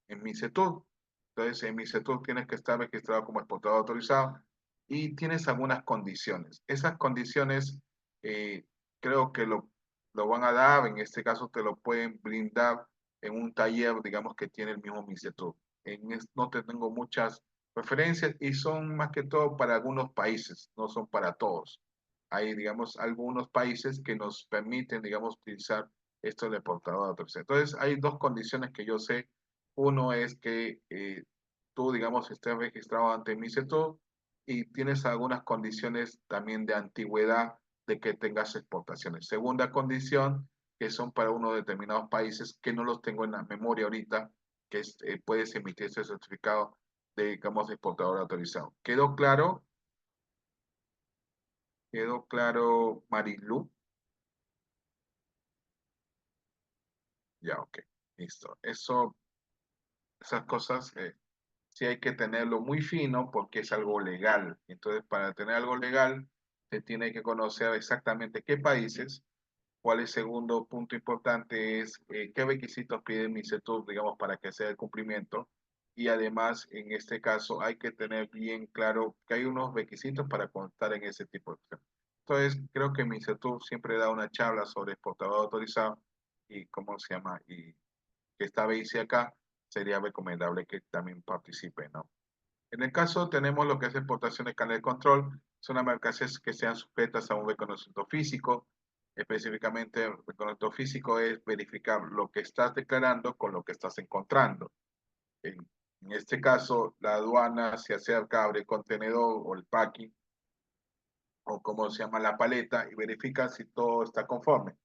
MICETUR. Entonces, en MICETUR tienes que estar registrado como exportador autorizado y tienes algunas condiciones. Esas condiciones eh, creo que lo van a dar, en este caso te lo pueden brindar en un taller, digamos, que tiene el mismo MICETUR. No te tengo muchas referencias y son más que todo para algunos países, no son para todos. Hay, digamos, algunos países que nos permiten, digamos, utilizar esto del portador de autorización. Entonces, hay dos condiciones que yo sé. Uno es que tú, digamos, estés registrado ante MICETO y tienes algunas condiciones también de antigüedad de que tengas exportaciones. Segunda condición, que son para unos determinados países que no los tengo en la memoria ahorita, que puedes emitir ese certificado de, digamos, de exportador autorizado. ¿Quedó claro? ¿Quedó claro, Marilu? Ya, ok, listo. Esas cosas sí hay que tenerlo muy fino porque es algo legal. Entonces, para tener algo legal, se tiene que conocer exactamente qué países. ¿Cuál es el segundo punto importante? Es qué requisitos pide MICETUR, digamos, para que sea el cumplimiento. Y además, en este caso, hay que tener bien claro que hay unos requisitos para contar en ese tipo de cosas. Entonces, creo que MICETUR siempre da una charla sobre exportador autorizado y cómo se llama, y que esta vez hice acá, sería recomendable que también participe, ¿no? En el caso tenemos lo que es exportación de canal de control, son las mercancías que sean sujetas a un reconocimiento físico. Específicamente, el reconocimiento físico es verificar lo que estás declarando con lo que estás encontrando. En, en este caso, la aduana se acerca, abre el contenedor o el packing, o como se llama la paleta, y verifica si todo está conforme.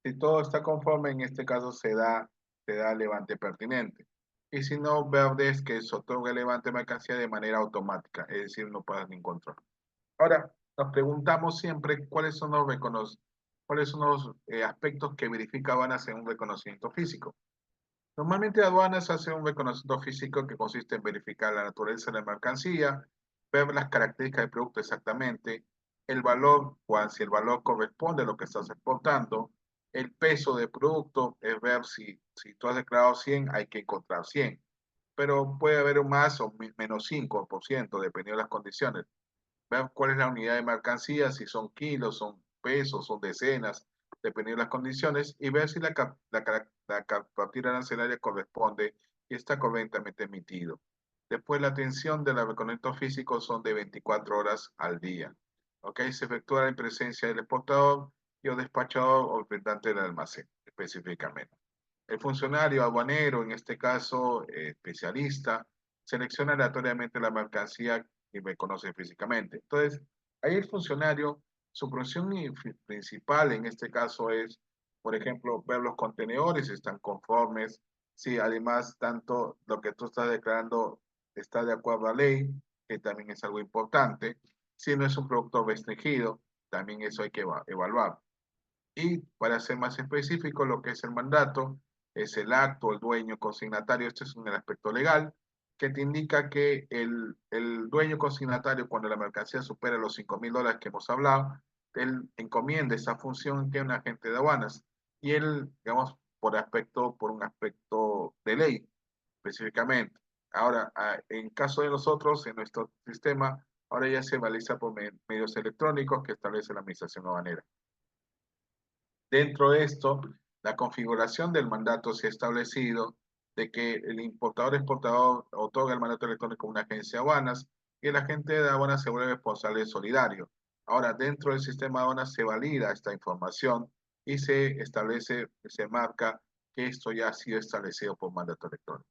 Si todo está conforme, en este caso se da levante pertinente. Y si no, verde es que se otorga el levante de mercancía de manera automática, es decir, no pagas ningún control. Ahora, nos preguntamos siempre cuáles son los aspectos que verifica aduanas en un reconocimiento físico. Normalmente aduanas hace un reconocimiento físico que consiste en verificar la naturaleza de la mercancía, ver las características del producto exactamente, el valor, si el valor corresponde a lo que estás exportando, el peso del producto, es ver si tú has declarado 100, hay que encontrar 100, pero puede haber un más o menos 5%, dependiendo de las condiciones. Ver cuál es la unidad de mercancía, si son kilos, son pesos, son decenas, dependiendo de las condiciones, y ver si la captura arancelaria corresponde y está correctamente emitido. Después, la atención del reconocimiento físico son de 24 horas al día. ¿Ok? Se efectúa en presencia del exportador y o despachador o representante del almacén, específicamente. El funcionario aduanero, en este caso especialista, selecciona aleatoriamente la mercancía y me conoce físicamente. Entonces, ahí el funcionario, su función principal en este caso es, por ejemplo, ver los contenedores si están conformes, si además tanto lo que tú estás declarando está de acuerdo a la ley, que también es algo importante, si no es un producto restringido, también eso hay que evaluar. Y para ser más específico, lo que es el mandato es el acto, el dueño consignatario, este es un aspecto legal, que te indica que el dueño consignatario, cuando la mercancía supera los $5,000 que hemos hablado, él encomienda esa función que es un agente de aduanas. Y él, digamos, por un aspecto de ley, específicamente. Ahora, en caso de nosotros, en nuestro sistema, ahora ya se realiza por medios electrónicos que establece la administración aduanera. Dentro de esto, la configuración del mandato se ha establecido de que el importador-exportador otorga el mandato electrónico a una agencia de aduanas y el agente de aduanas se vuelve responsable solidario. Ahora, dentro del sistema de aduanas se valida esta información y se establece, se marca que esto ya ha sido establecido por mandato electrónico.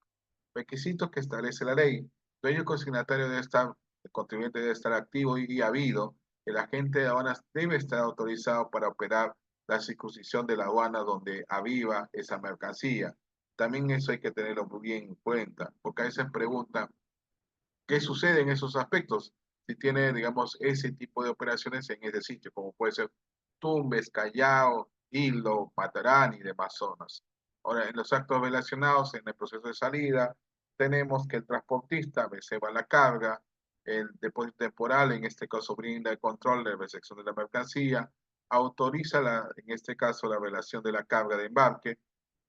Requisitos que establece la ley. Dueño consignatario debe estar, el contribuyente debe estar activo y habido. El agente de aduanas debe estar autorizado para operar la circuncisión de la aduana donde aviva esa mercancía. También eso hay que tenerlo muy bien en cuenta, porque a veces preguntan, ¿qué sucede en esos aspectos? Si tiene, digamos, ese tipo de operaciones en ese sitio, como puede ser Tumbes, Callao, Hilo, Matarán y demás zonas. Ahora, en los actos relacionados en el proceso de salida, tenemos que el transportista reserva la carga, el depósito temporal, en este caso, brinda el control de recepción de la mercancía, autoriza, en este caso, la relación de la carga de embarque,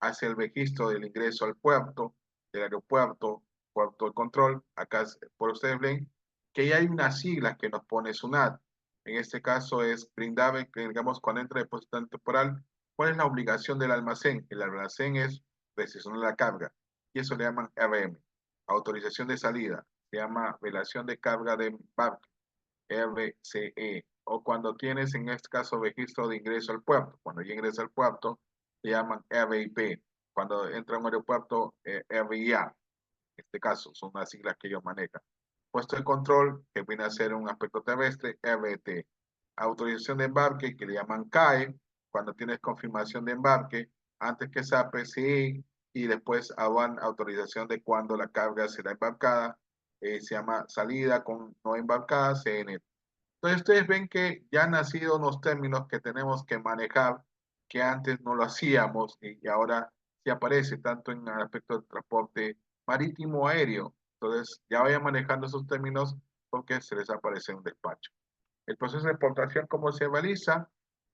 hace el registro del ingreso al puerto, del aeropuerto, puerto de control. Acá, por ustedes ven que ya hay unas siglas que nos pone SUNAT. En este caso es brindar, que digamos, cuando entra depósito temporal, ¿cuál es la obligación del almacén? El almacén es precisión de la carga, y eso le llaman RM. Autorización de salida, se llama relación de carga de embarque, RCE. O cuando tienes, en este caso, registro de ingreso al puerto. Cuando ya ingresa al puerto, se llaman RIP. Cuando entra a un aeropuerto, RIA. En este caso, son las siglas que ellos manejan. Puesto de control, que viene a ser un aspecto terrestre, RT. Autorización de embarque, que le llaman CAE, cuando tienes confirmación de embarque, antes que SAPE, sí, y después autorización de cuando la carga será embarcada, se llama salida con no embarcada, CN. Entonces ustedes ven que ya han nacido unos términos que tenemos que manejar, que antes no lo hacíamos y ahora sí aparece tanto en el aspecto del transporte marítimo o aéreo. Entonces ya vayan manejando esos términos porque se les aparece en un despacho. El proceso de exportación, ¿cómo se realiza?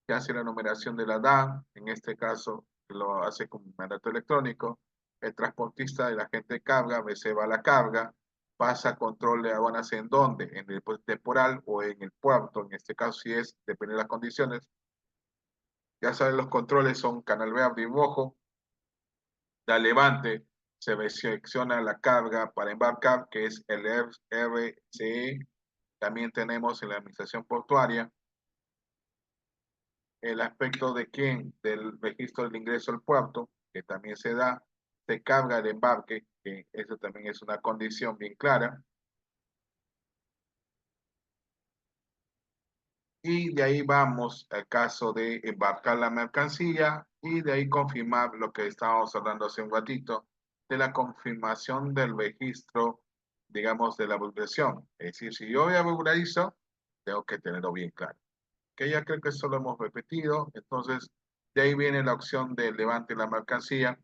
Se hace la numeración de la DAN, en este caso lo hace con mandato electrónico. El transportista del agente de carga reserva la carga, pasa a control de aduanas en dónde, en el depósito temporal o en el puerto, en este caso si es, depende de las condiciones. Ya saben, los controles son canal verde y rojo. Da levante, se selecciona la carga para embarcar, que es el RCE. También tenemos en la administración portuaria el aspecto de quién, del registro del ingreso al puerto, que también se da, se carga el embarque, que eso también es una condición bien clara, y de ahí vamos al caso de embarcar la mercancía y de ahí confirmar lo que estábamos hablando hace un ratito, de la confirmación del registro, digamos, de la vulgarización. Es decir, si yo voy a vulgarizo, tengo que tenerlo bien claro. Que ya creo que eso lo hemos repetido, entonces de ahí viene la opción de levante la mercancía.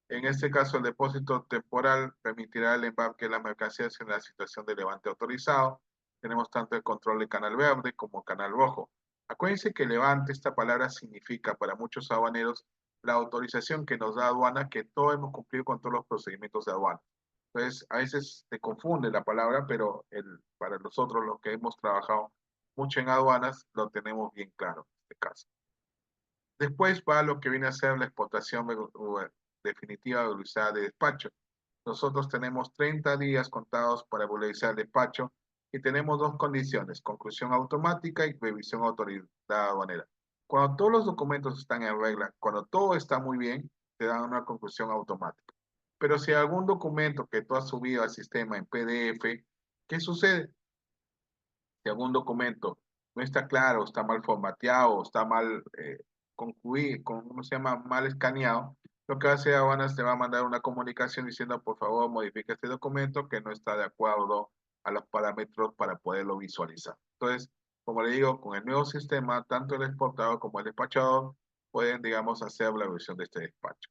En este caso, el depósito temporal permitirá el embarque de las mercancías en la situación de levante autorizado. Tenemos tanto el control de canal verde como canal rojo. Acuérdense que levante, esta palabra significa para muchos aduaneros la autorización que nos da aduana, que todos hemos cumplido con todos los procedimientos de aduana. Entonces, a veces te confunde la palabra, pero para nosotros los que hemos trabajado mucho en aduanas, lo tenemos bien claro en este caso. Después va lo que viene a ser la exportación definitiva valorizada de despacho. Nosotros tenemos 30 días contados para valorizar el despacho y tenemos dos condiciones, conclusión automática y revisión autoridad aduanera. Cuando todos los documentos están en regla, cuando todo está muy bien, te dan una conclusión automática. Pero si hay algún documento que tú has subido al sistema en PDF, ¿qué sucede? Si algún documento no está claro, está mal formateado, está mal concluido, ¿cómo se llama? Mal escaneado, lo que hace aduanas te va a mandar una comunicación diciendo, por favor, modifica este documento que no está de acuerdo a los parámetros para poderlo visualizar. Entonces, como le digo, con el nuevo sistema, tanto el exportador como el despachador pueden, digamos, hacer la revisión de este despacho.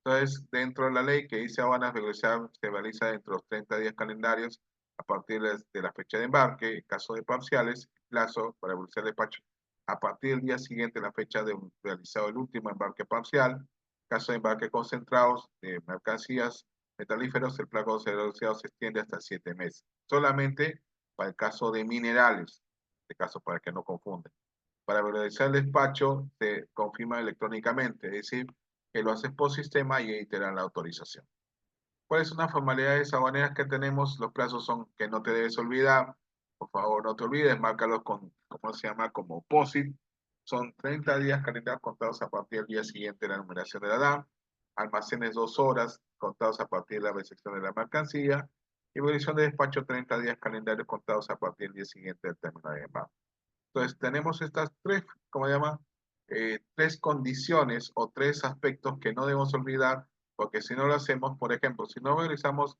Entonces, dentro de la ley que dice aduanas regularizar se realiza dentro de los 30 días calendarios a partir de la fecha de embarque, en caso de parciales, plazo para realizar el despacho a partir del día siguiente la fecha de realizado el último embarque parcial, caso de embarque concentrados de mercancías metalíferos, el plazo de realizado se extiende hasta 7 meses. Solamente para el caso de minerales, en este caso para que no confunden. Para realizar el despacho se confirma electrónicamente, es decir, que lo haces por sistema y ahí te dan la autorización. ¿Cuáles son las formalidades aduaneras que tenemos? Los plazos son que no te debes olvidar, por favor no te olvides, márcalos con, ¿cómo se llama? Como POSIT. Son 30 días calendarios contados a partir del día siguiente de la numeración de la DAM, almacenes 2 horas contados a partir de la recepción de la mercancía, y evolución de despacho 30 días calendarios contados a partir del día siguiente del término de embarque. Entonces, tenemos estas tres, ¿cómo se llama? Tres condiciones o tres aspectos que no debemos olvidar, porque si no lo hacemos, por ejemplo, si no realizamos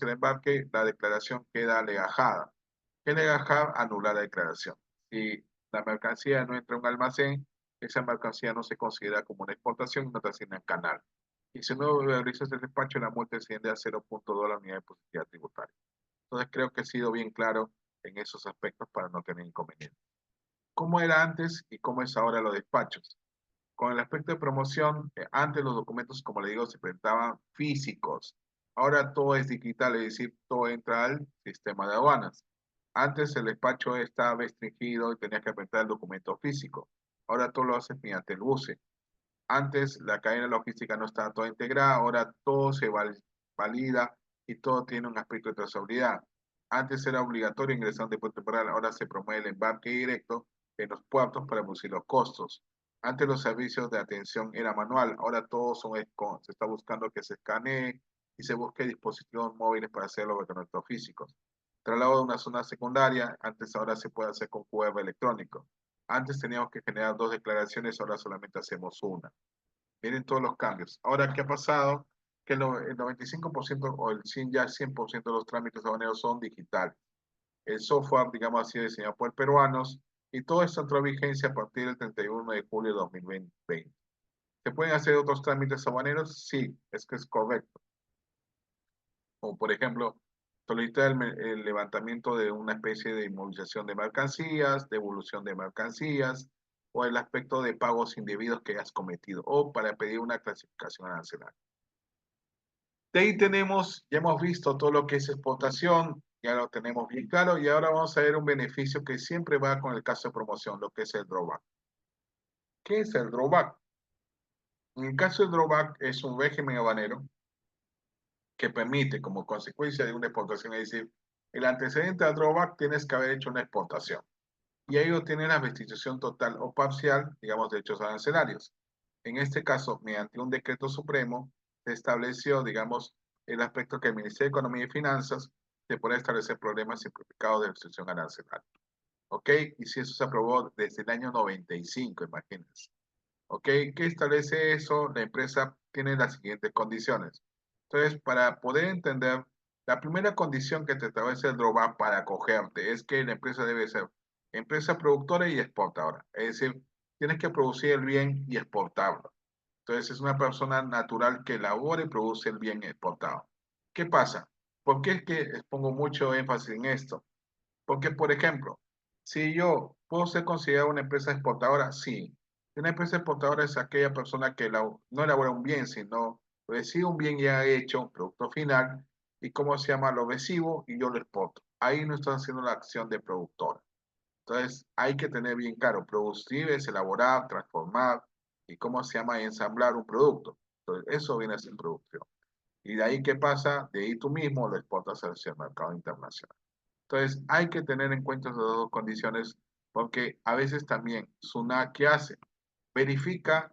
el embarque, la declaración queda legajada. ¿Qué legajar? Anular la declaración. Si la mercancía no entra a un almacén, esa mercancía no se considera como una exportación y no te asignan canal. Y si no realizas el despacho, la multa asciende a 0.2 la unidad de posibilidad tributaria. Entonces, creo que he sido bien claro en esos aspectos para no tener inconvenientes. ¿Cómo era antes y cómo es ahora los despachos? Con el aspecto de promoción, antes los documentos, como le digo, se presentaban físicos. Ahora todo es digital, es decir, todo entra al sistema de aduanas. Antes el despacho estaba restringido y tenías que presentar el documento físico. Ahora todo lo haces mediante el buce. Antes la cadena logística no estaba toda integrada, ahora todo se valida y todo tiene un aspecto de trazabilidad. Antes era obligatorio ingresar a un depósito temporal, ahora se promueve el embarque directo en los puertos para reducir los costos. Antes los servicios de atención era manual, ahora todo se está buscando que se escanee y se busque dispositivos móviles para hacer los reconocimientos físicos. Traslado de una zona secundaria, antes ahora se puede hacer con QR electrónico. Antes teníamos que generar dos declaraciones, ahora solamente hacemos una. Miren todos los cambios. Ahora, ¿qué ha pasado? Que el 95% o el 100, ya 100% de los trámites aduaneros son digitales. El software, digamos así, diseñado por peruanos y todo esto entró en vigencia a partir del 31 de julio de 2020. ¿Se pueden hacer otros trámites aduaneros? Sí, es que es correcto. Como por ejemplo, solicitar el levantamiento de una especie de inmovilización de mercancías, devolución de mercancías, o el aspecto de pagos indebidos que hayas cometido, o para pedir una clasificación arancelaria. De ahí tenemos, ya hemos visto todo lo que es exportación, ya lo tenemos bien claro, y ahora vamos a ver un beneficio que siempre va con el caso de promoción, lo que es el drawback. ¿Qué es el drawback? En el caso del drawback es un régimen aduanero que permite, como consecuencia de una exportación, es decir, el antecedente al drawback tienes que haber hecho una exportación. Y ahí obtiene la restitución total o parcial, digamos, de hechos arancelarios. En este caso, mediante un decreto supremo, se estableció, digamos, el aspecto que el Ministerio de Economía y Finanzas se puede establecer problemas simplificados de restitución arancelaria. ¿Ok? Y si eso se aprobó desde el año 95, imagínense. ¿Ok? ¿Qué establece eso? La empresa tiene las siguientes condiciones. Entonces, para poder entender, la primera condición que te establece el drawback para acogerte es que la empresa debe ser empresa productora y exportadora. Es decir, tienes que producir el bien y exportarlo. Entonces, es una persona natural que elabora y produce el bien exportado. ¿Qué pasa? ¿Por qué es que pongo mucho énfasis en esto? Porque, por ejemplo, si yo puedo ser considerado una empresa exportadora, sí. Una empresa exportadora es aquella persona que no elabora un bien, sino recibe un bien ya hecho, un producto final, y cómo se llama, lo recibo y yo lo exporto. Ahí no estoy haciendo la acción de productora. Entonces, hay que tener bien claro, producir es elaborar, transformar y cómo se llama, ensamblar un producto. Entonces, eso viene a ser producción. Y de ahí, ¿qué pasa? De ahí tú mismo lo exportas hacia el mercado internacional. Entonces, hay que tener en cuenta esas dos condiciones porque a veces también SUNAT, ¿qué hace? Verifica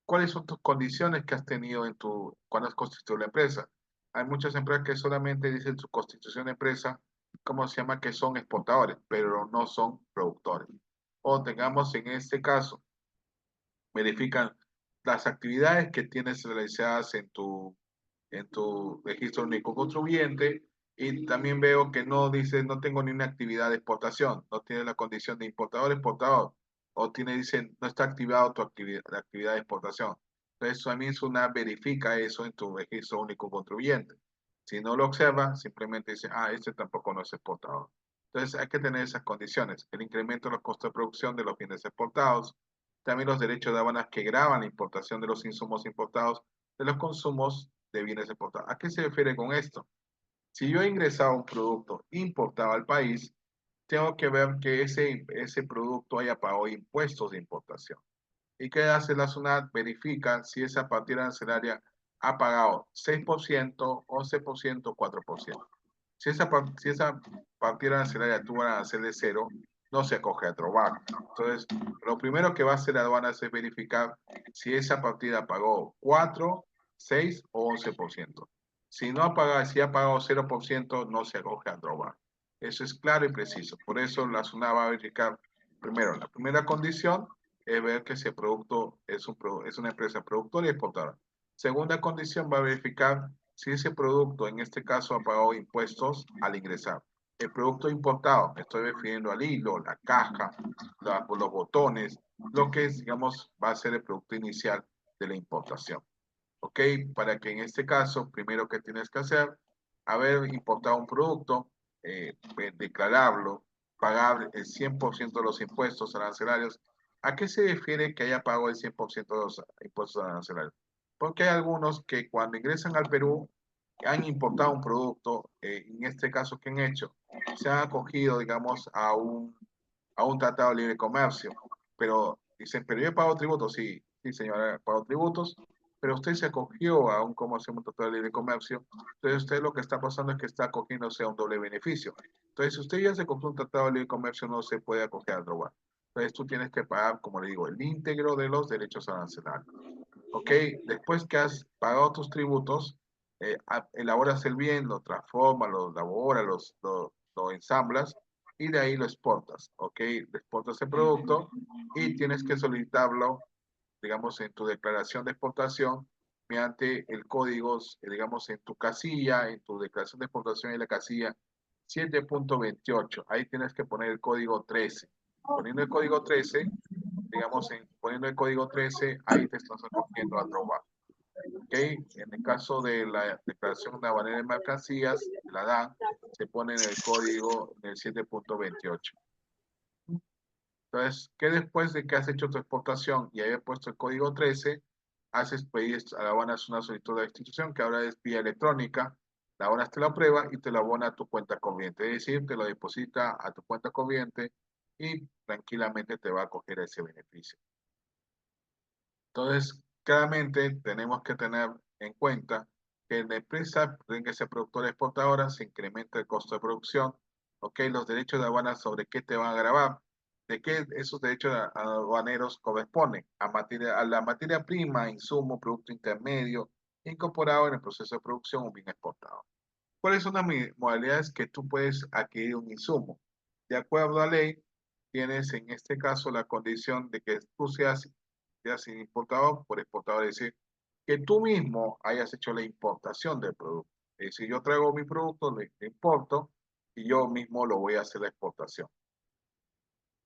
cuáles son tus condiciones que has tenido cuando has constituido la empresa. Hay muchas empresas que solamente dicen su constitución de empresa, ¿cómo se llama? Que son exportadores, pero no son productores. O tengamos en este caso, verifican las actividades que tienes realizadas en tu registro único contribuyente y también veo que no dice, no tengo ni una actividad de exportación, no tiene la condición de importador, exportador, o tiene, dicen, no está activado tu actividad, la actividad de exportación. Entonces, también verifica eso en tu registro único contribuyente. Si no lo observa, simplemente dice, ah, este tampoco no es exportador. Entonces, hay que tener esas condiciones, el incremento de los costos de producción de los bienes exportados, también los derechos de aduanas que graban la importación de los insumos importados de los consumos de bienes exportados. ¿A qué se refiere con esto? Si yo he ingresado un producto importado al país, tengo que ver que ese producto haya pagado impuestos de importación. ¿Y qué hace la SUNAT? Verifica si esa partida arancelaria ha pagado 6%, 11%, 4%. Si esa partida arancelaria tuvo arancel de cero, no se acoge a Trovac. Entonces, lo primero que va a hacer la aduana es verificar si esa partida pagó 4, 6 o 11%. Si no ha pagado, si ha pagado 0%, no se acoge a Trovac. Eso es claro y preciso. Por eso la SUNAT va a verificar primero, la primera condición es ver que ese producto es una empresa productora y exportadora. Segunda condición va a verificar si ese producto, en este caso, ha pagado impuestos al ingresar. El producto importado, me estoy refiriendo al hilo, la caja, los botones, lo que es, digamos, va a ser el producto inicial de la importación. ¿Ok? Para que en este caso, primero que tienes que hacer, haber importado un producto, declararlo, pagar el 100% de los impuestos arancelarios. ¿A qué se refiere que haya pagado el 100% de los impuestos arancelarios? Porque hay algunos que cuando ingresan al Perú han importado un producto, en este caso, ¿qué han hecho? Se han acogido, digamos, a un tratado de libre comercio, pero dicen, pero yo he pagado tributos, sí, sí señora, he pagado tributos, pero usted se acogió a un comercio, un tratado de libre comercio, entonces usted lo que está pasando es que está acogiéndose a un doble beneficio. Entonces, si usted ya se acogió a un tratado de libre comercio, no se puede acoger al global. Entonces, tú tienes que pagar, como le digo, el íntegro de los derechos arancelarios. ¿Ok? Después que has pagado tus tributos, elaboras el bien, lo transformas, lo elaboras, lo ensamblas y de ahí lo exportas. ¿Ok? Exportas el producto y tienes que solicitarlo, digamos, en tu declaración de exportación mediante el código, digamos, en tu casilla, en tu declaración de exportación en la casilla 7.28. Ahí tienes que poner el código 13. Poniendo el código 13, digamos, poniendo el código 13, ahí te estás acogiendo a Drova. ¿Ok? En el caso de la declaración de aduanera de mercancías, la DAN, se pone en el código en el 7.28. Entonces, ¿qué después de que has hecho tu exportación y hayas puesto el código 13, haces pedir a la aduana una solicitud de institución que ahora es vía electrónica, la aduana te lo aprueba y te lo abona a tu cuenta corriente, es decir, te lo deposita a tu cuenta corriente y tranquilamente te va a coger ese beneficio. Entonces, claramente tenemos que tener en cuenta que la empresa tiene que ser productora exportadora, se incrementa el costo de producción, ok, los derechos de aduana sobre qué te van a grabar, de qué esos derechos aduaneros corresponden a la materia prima, insumo, producto intermedio, incorporado en el proceso de producción o bien exportado. ¿Cuáles son las modalidades que tú puedes adquirir un insumo? De acuerdo a la ley, tienes en este caso la condición de que tú seas ya sin importador por exportador, es decir, que tú mismo hayas hecho la importación del producto. Es decir, yo traigo mi producto, le importo y yo mismo lo voy a hacer la exportación.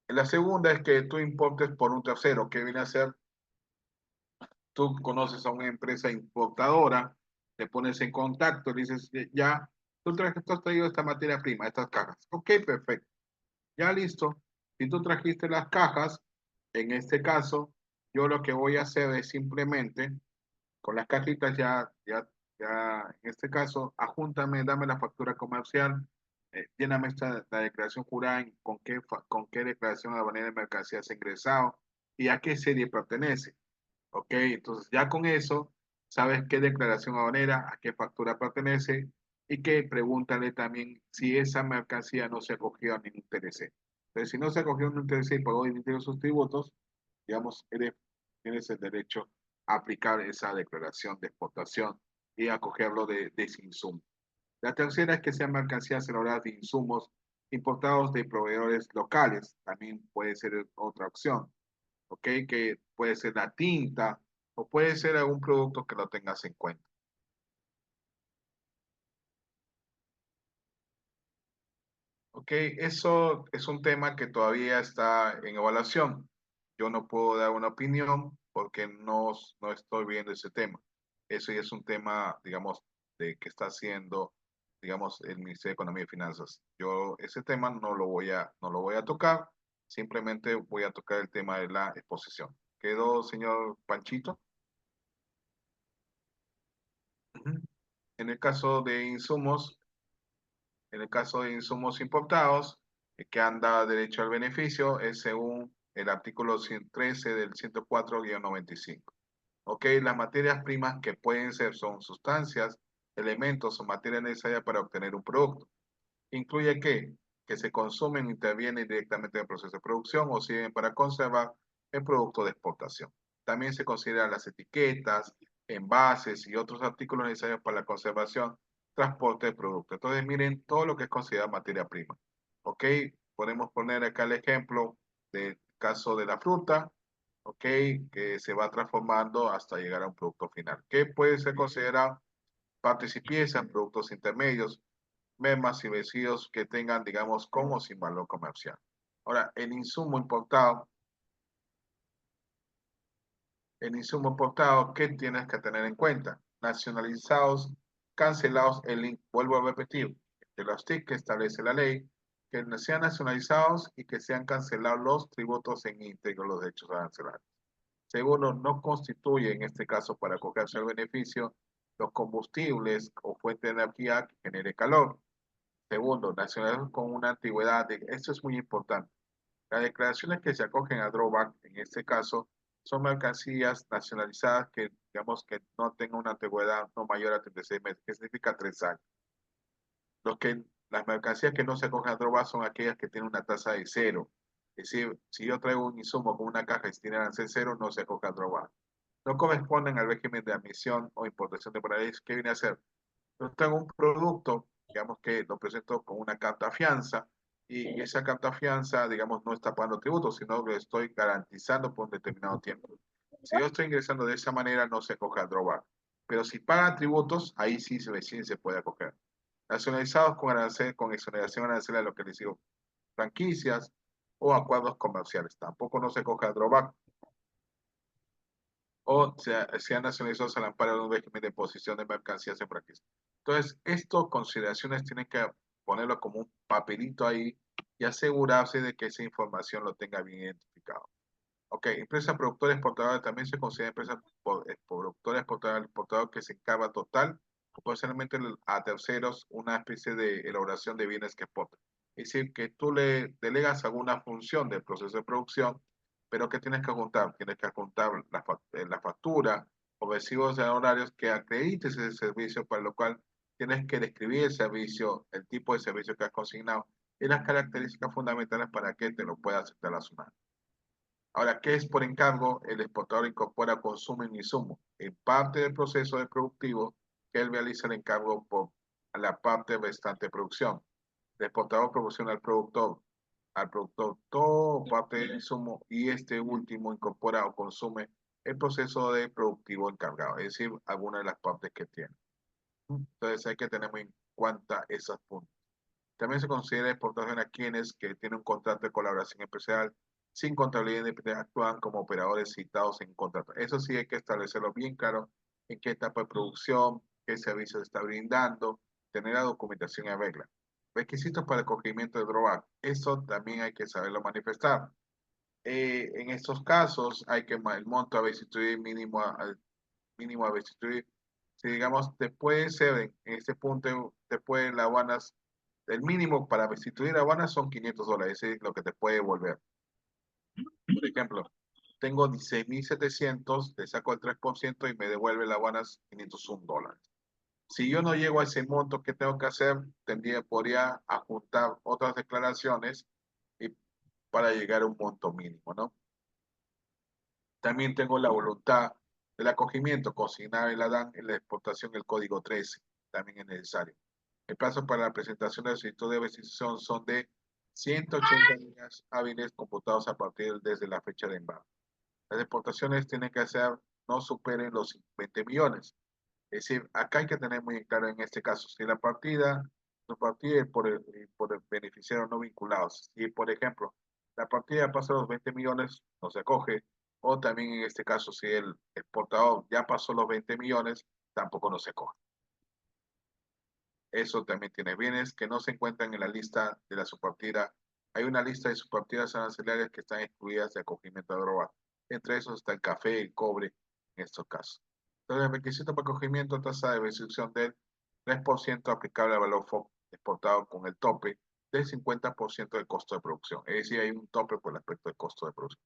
La segunda es que tú importes por un tercero, que viene a ser, tú conoces a una empresa importadora, te pones en contacto, le dices, ya, tú has traído esta materia prima, estas cajas. Ok, perfecto. Ya listo. Si tú trajiste las cajas, en este caso, yo lo que voy a hacer es simplemente, con las cajitas en este caso, ajúntame, dame la factura comercial, lléname la declaración jurada, con qué declaración aduanera de mercancía has ingresado y a qué serie pertenece. Ok, entonces ya con eso, sabes qué declaración aduanera, a qué factura pertenece y que pregúntale también si esa mercancía no se acogió a ningún TLC. Entonces, si no se acogió a ningún TLC y pagó emitir sus tributos, digamos, tienes el derecho a aplicar esa declaración de exportación y acogerlo de ese insumo. La tercera es que sean mercancías elaboradas de insumos importados de proveedores locales, también puede ser otra opción. ¿Ok? Que puede ser la tinta o puede ser algún producto que lo tengas en cuenta. ¿Ok? Eso es un tema que todavía está en evaluación. Yo no puedo dar una opinión porque no estoy viendo ese tema. Eso ya es un tema, digamos, de que está haciendo, digamos, el Ministerio de Economía y Finanzas. Yo ese tema no lo voy a tocar, simplemente voy a tocar el tema de la exposición. ¿Quedó, señor Panchito? Ujú. En el caso de insumos, en el caso de insumos importados, que anda derecho al beneficio, es según el artículo 113 del 104-95. Ok, las materias primas que pueden ser son sustancias, elementos o materias necesarias para obtener un producto. Incluye que se consumen, intervienen directamente en el proceso de producción o sirven para conservar el producto de exportación. También se consideran las etiquetas, envases y otros artículos necesarios para la conservación, transporte del producto. Entonces, miren todo lo que es considerado materia prima. ¿Ok? Podemos poner acá el ejemplo del caso de la fruta, ¿ok? Que se va transformando hasta llegar a un producto final. ¿Qué puede ser considerado? Partes y piezas, productos intermedios, mermas y vestidos que tengan, digamos, con o sin valor comercial. Ahora, el insumo importado, ¿qué tienes que tener en cuenta? Nacionalizados, cancelados, vuelvo a repetir, de los TIC que establece la ley, que sean nacionalizados y que sean cancelados los tributos en íntegro, los derechos arancelarios. Segundo, no constituye en este caso para acogerse al beneficio los combustibles o fuente de energía que genere calor. Segundo, nacionales con una antigüedad. Esto es muy importante. Las declaraciones que se acogen a drawback, en este caso, son mercancías nacionalizadas que, digamos, que no tengan una antigüedad no mayor a 36 meses, que significa 3 años. Las mercancías que no se acogen a drawback son aquellas que tienen una tasa de cero. Es decir, si yo traigo un insumo con una caja y tiene arancel cero, no se acoge a drawback. No corresponden al régimen de admisión o importación temporal. ¿Qué viene a ser? Yo tengo un producto, digamos que lo presento con una carta fianza y esa carta fianza, digamos, no está pagando tributos, sino que estoy garantizando por un determinado tiempo. Si yo estoy ingresando de esa manera, no se coge al drawback. Pero si pagan tributos, ahí sí se puede acoger. Nacionalizados con arancel, con exoneración arancelaria, lo que les digo, franquicias o acuerdos comerciales. Tampoco no se coge al drawback o sean nacionalizados al amparo de un régimen de posición de mercancías en franquicia. Entonces, estas consideraciones tienen que ponerlo como un papelito ahí y asegurarse de que esa información lo tenga bien identificado. Ok, empresa productora exportadora también se considera empresa productora exportador que se encarga total o posiblemente a terceros una especie de elaboración de bienes que exportan. Es decir, que tú le delegas alguna función del proceso de producción, pero ¿qué tienes que juntar? Tienes que juntar la factura o recibos de horarios que acredites ese servicio, para lo cual tienes que describir el servicio, el tipo de servicio que has consignado y las características fundamentales para que te lo pueda aceptar la SUNAT. Ahora, ¿qué es por encargo? El exportador incorpora consumo en insumo en parte del proceso de productivo que él realiza el encargo por la parte restante de producción. El exportador proporciona al productor todo parte del insumo y este último incorpora o consume el proceso de productivo encargado, es decir, alguna de las partes que tiene. Entonces hay que tener muy en cuenta esos puntos. También se considera exportación a quienes que tienen un contrato de colaboración empresarial sin contabilidad independiente actúan como operadores citados en contrato. Eso sí hay que establecerlo bien claro en qué etapa de producción, qué servicio se está brindando, tener la documentación en regla. Requisitos para el acogimiento de drawback. Eso también hay que saberlo manifestar. En estos casos hay que el monto a restituir mínimo mínimo a restituir. Si digamos, te puede ser en este punto, te pueden las aduanas, el mínimo para restituir aduanas son $500, es lo que te puede devolver. Por ejemplo, tengo 16.700, te saco el 3% y me devuelve la aduanas $501. Si yo no llego a ese monto, ¿qué tengo que hacer? Podría ajustar otras declaraciones y para llegar a un monto mínimo, ¿no? También tengo la voluntad del acogimiento, consignar en la DAN en la exportación el código 13, también es necesario. El plazo para la presentación de la solicitud de restitución son de 180 días hábiles computados a partir desde la fecha de embarque. Las exportaciones tienen que ser, no superen los 20 millones. Es decir, acá hay que tener muy claro en este caso, si la partida es por el beneficiario no vinculados. Si, por ejemplo, la partida pasa los 20 millones, no se acoge, o también en este caso, si el exportador ya pasó los 20 millones, tampoco no se acoge. Eso también tiene bienes que no se encuentran en la lista de la subpartida. Hay una lista de subpartidas arancelarias que están excluidas de acogimiento de droga. Entre esos está el café, el cobre, en estos casos. Entonces, el requisito para acogimiento, tasa de reducción del 3% aplicable al valor FOB exportado con el tope del 50% del costo de producción. Es decir, hay un tope por el aspecto del costo de producción.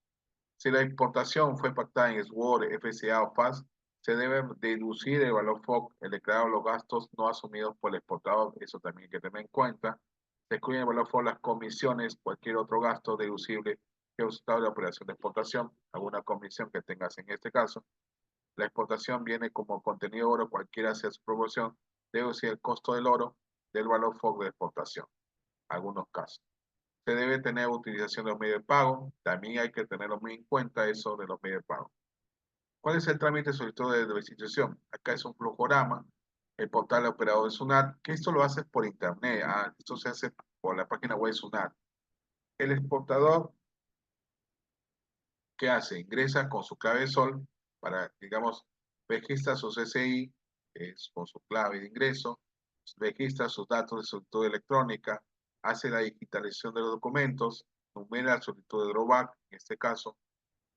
Si la importación fue pactada en SWOR, FCA o FAS, se debe deducir el valor FOB, el declarado los gastos no asumidos por el exportador, eso también hay que tener en cuenta. Se excluyen el valor FOB las comisiones, cualquier otro gasto deducible que resultado de la operación de exportación, alguna comisión que tengas en este caso. La exportación viene como contenido oro, cualquiera sea su proporción, deducir el costo del oro del valor FOB de exportación, algunos casos. Se debe tener utilización de los medios de pago, también hay que tenerlo muy en cuenta eso de los medios de pago. ¿Cuál es el trámite sobre todo de restitución? Acá es un flujorama, el portal de operador de SUNAT, que esto lo haces por internet, esto se hace por la página web de SUNAT. El exportador, ¿qué hace? Ingresa con su clave de sol para, digamos, registra su CCI, es con su clave de ingreso, registra sus datos de solicitud electrónica, hace la digitalización de los documentos, numera la solicitud de drawback, en este caso,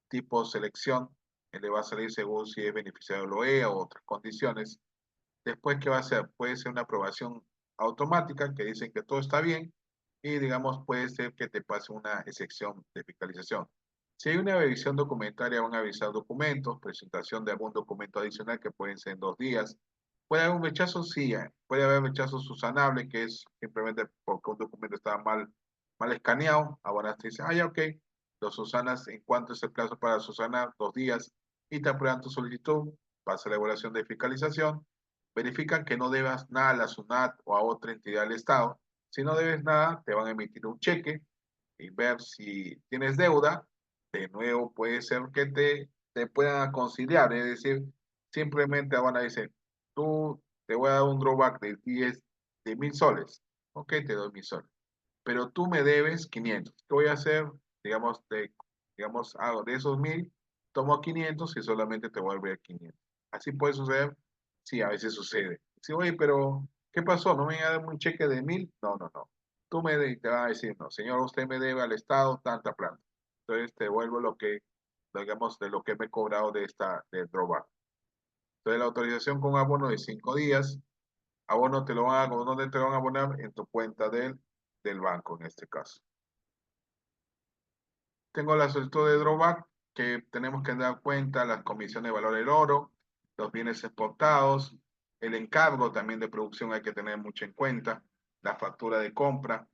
tipo selección, que le va a salir según si es beneficiario de LOE o otras condiciones. Después, ¿qué va a hacer? Puede ser una aprobación automática que dicen que todo está bien y, digamos, puede ser que te pase una excepción de fiscalización. Si hay una revisión documentaria, van a avisar documentos, presentación de algún documento adicional que pueden ser en 2 días. ¿Puede haber un rechazo? Sí, puede haber rechazo susanable, que es simplemente porque un documento estaba mal escaneado. Ahora te dice, ya, ok, lo susanas en cuánto es el plazo para susanar, 2 días, y te aprueban tu solicitud, pasa la evaluación de fiscalización, verifican que no debas nada a la SUNAT o a otra entidad del Estado. Si no debes nada, te van a emitir un cheque y ver si tienes deuda. De nuevo, puede ser que te puedan conciliar, es decir, simplemente van a decir, tú te voy a dar un drawback de 10, de 1.000 soles. Ok, te doy 1.000 soles. Pero tú me debes 500. ¿Qué voy a hacer? Digamos, hago de esos 1.000, tomo 500 y solamente te voy a devolver 500. Así puede suceder. Sí, a veces sucede. Sí, oye, pero ¿qué pasó? ¿No me iba a dar un cheque de 1.000? No, no, no. Te van a decir, no, señor, usted me debe al Estado tanta plata. Entonces te devuelvo digamos, de lo que me he cobrado de drawback. Entonces la autorización con abono de 5 días. Abono ¿dónde te lo van a abonar? En tu cuenta del banco, en este caso. Tengo la solicitud de drawback que tenemos que dar cuenta, las comisiones de valor del oro, los bienes exportados, el encargo también de producción hay que tener mucho en cuenta, la factura de compra,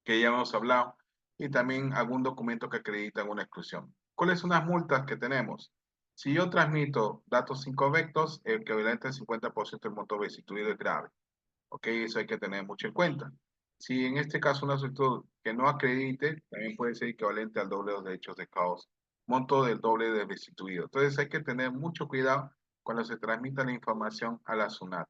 que ya hemos hablado, y también algún documento que acredita alguna exclusión. ¿Cuáles son las multas que tenemos? Si yo transmito datos incorrectos, el equivalente al 50% del monto restituido es grave. Ok, eso hay que tener mucho en cuenta. Si en este caso una solicitud que no acredite, también puede ser equivalente al doble de los derechos de caos monto del doble del restituido. Entonces hay que tener mucho cuidado cuando se transmita la información a la SUNAT.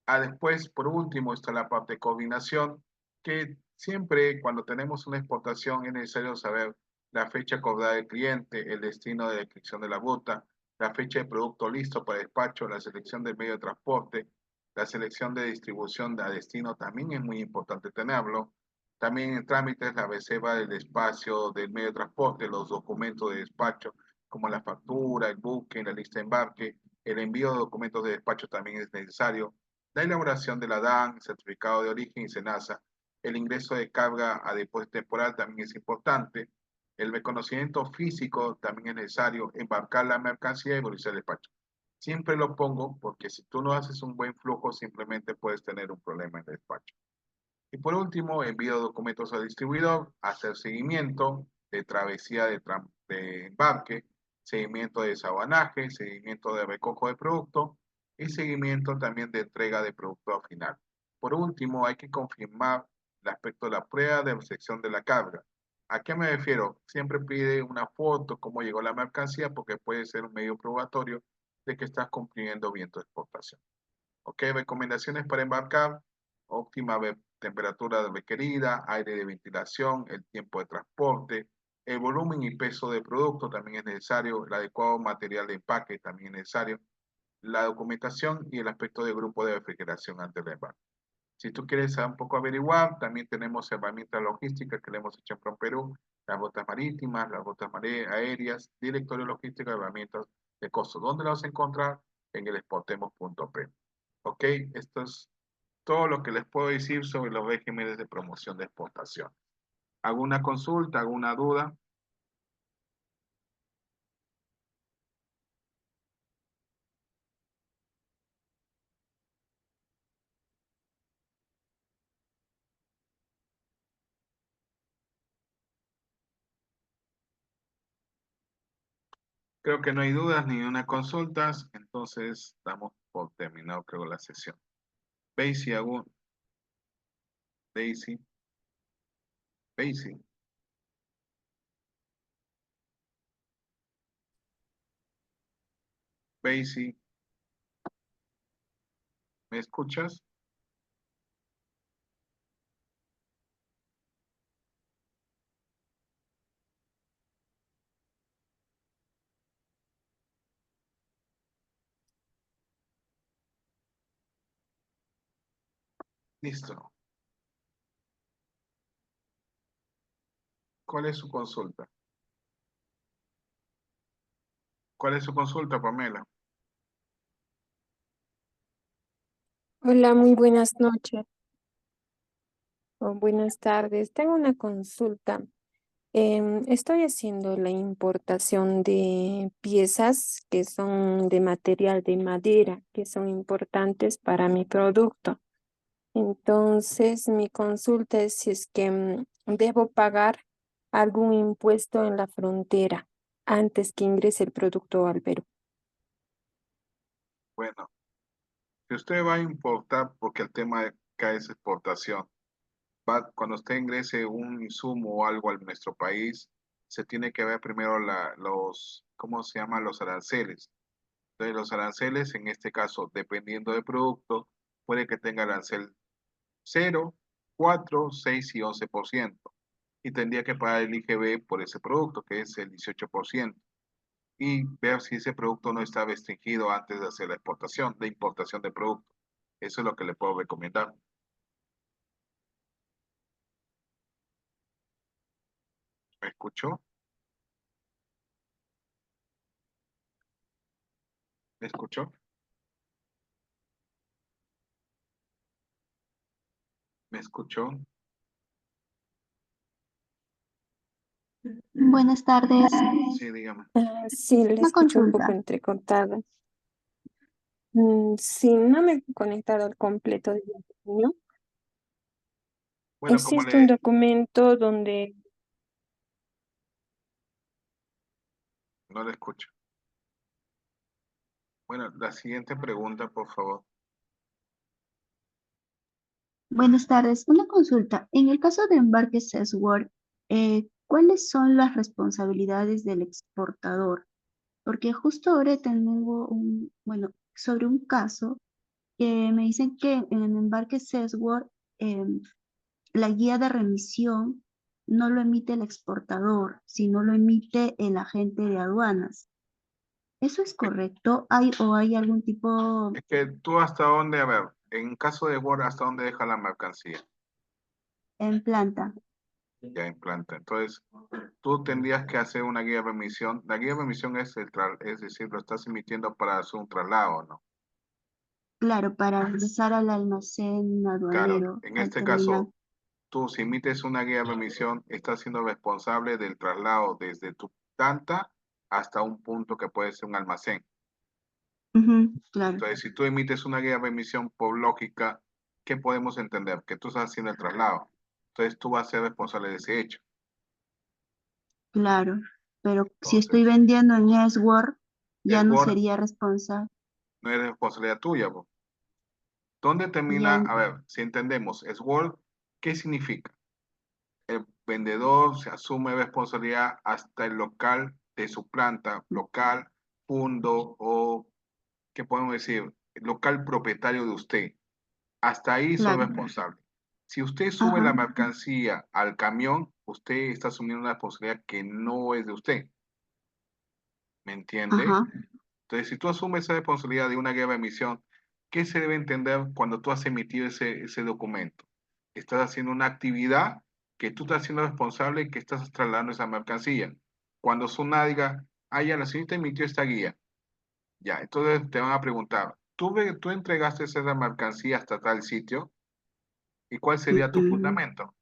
Después, por último, está la parte de coordinación, que siempre cuando tenemos una exportación es necesario saber la fecha acordada del cliente, el destino de descripción de la ruta, la fecha de producto listo para despacho, la selección del medio de transporte, la selección de distribución a destino también es muy importante tenerlo. También en trámites, la reserva del espacio del medio de transporte, los documentos de despacho, como la factura, el booking, la lista de embarque, el envío de documentos de despacho también es necesario. La elaboración de la DAN, certificado de origen y SENASA, el ingreso de carga a depósito temporal también es importante. El reconocimiento físico también es necesario, embarcar la mercancía y realizar el despacho. Siempre lo pongo porque si tú no haces un buen flujo, simplemente puedes tener un problema en el despacho. Y por último, envío documentos al distribuidor, hacer seguimiento de travesía de embarque, seguimiento de sabanaje, seguimiento de recojo de producto y seguimiento también de entrega de producto al final. Por último, hay que confirmar el aspecto de la prueba de recepción de la carga. ¿A qué me refiero? Siempre pide una foto, cómo llegó la mercancía, porque puede ser un medio probatorio de que estás cumpliendo bien tu exportación. ¿Ok? Recomendaciones para embarcar: óptima temperatura requerida, aire de ventilación, el tiempo de transporte, el volumen y peso de producto también es necesario, el adecuado material de empaque también es necesario, la documentación y el aspecto de grupo de refrigeración antes del embarque. Si tú quieres un poco averiguar, también tenemos herramientas logísticas que le hemos hecho en From Perú, las rutas marítimas, las rutas aéreas, directorio logístico, herramientas de costo. ¿Dónde las vas a encontrar? En el exportemos.p. Ok, esto es todo lo que les puedo decir sobre los regímenes de promoción de exportación. ¿Alguna consulta, alguna duda? Creo que no hay dudas ni una consultas, entonces damos por terminado, creo, la sesión. Daisy, Daisy, Daisy, Daisy, ¿me escuchas? Listo. ¿Cuál es su consulta? ¿Cuál es su consulta, Pamela? Hola, muy buenas noches o buenas tardes. Tengo una consulta. Estoy haciendo la importación de piezas que son de material de madera, que son importantes para mi producto. Entonces, mi consulta es si es que debo pagar algún impuesto en la frontera antes que ingrese el producto al Perú. Bueno, si usted va a importar, porque el tema de acá es exportación, cuando usted ingrese un insumo o algo a nuestro país, se tiene que ver primero ¿cómo se llaman? Los aranceles. Entonces, los aranceles, en este caso, dependiendo del producto, puede que tenga arancel 0, 4, 6 y 11%. Y tendría que pagar el IGB por ese producto, que es el 18%. Y ver si ese producto no está restringido antes de hacer la exportación, de importación de producto. Eso es lo que le puedo recomendar. ¿Me escuchó? ¿Me escuchó? ¿Me escuchó? Buenas tardes. Sí, dígame. Sí, le Una escucho un poco consulta. entrecortada. Sí, no me he conectado al completo del dominio. Bueno, Existe un documento donde no le escucho. Bueno, la siguiente pregunta, por favor. Buenas tardes. Una consulta. En el caso de embarques Seaworld, ¿cuáles son las responsabilidades del exportador? Porque justo ahora tengo sobre un caso que me dicen que en el embarque Sesworth, la guía de remisión no lo emite el exportador, sino lo emite el agente de aduanas. ¿Eso es correcto? ¿Hay algún tipo Es que tú hasta dónde, a ver, en caso de Word, ¿hasta dónde deja la mercancía? en planta? Ya en planta. Entonces, tú tendrías que hacer una guía de remisión. La guía de remisión es es decir, lo estás emitiendo para hacer un traslado, ¿no? Claro, para regresar al almacén Claro, aduanero, en al este terminal. caso, tú si emites una guía de remisión, estás siendo responsable del traslado desde tu planta hasta un punto que puede ser un almacén. Ujú, claro, Entonces, si tú emites una guía de remisión por lógica, ¿qué podemos entender? Que tú estás haciendo el traslado. Entonces, tú vas a ser responsable de ese hecho. claro. Pero si estoy Entonces, vendiendo en Esword, es ya no Word, sería responsable. no es responsabilidad tuya, po. ¿Dónde termina? Ya, A ver, si entendemos, es Word, ¿qué significa? El vendedor se asume responsabilidad hasta el local de su planta, local, punto o, ¿qué podemos decir? Local propietario de usted. Hasta ahí soy claro. responsable. Si usted sube Ajá, la mercancía al camión, usted está asumiendo una responsabilidad que no es de usted. ¿Me entiende? ajá. Entonces, si tú asumes esa responsabilidad de una guía de emisión, ¿qué se debe entender cuando tú has emitido ese documento? Estás haciendo una actividad que tú estás siendo responsable y que estás trasladando esa mercancía. Cuando Suna diga, ah, ya, la señorita emitió esta guía, ya, entonces te van a preguntar, ¿tú entregaste esa mercancía hasta tal sitio? ¿Y cuál sería tu Mm, fundamento?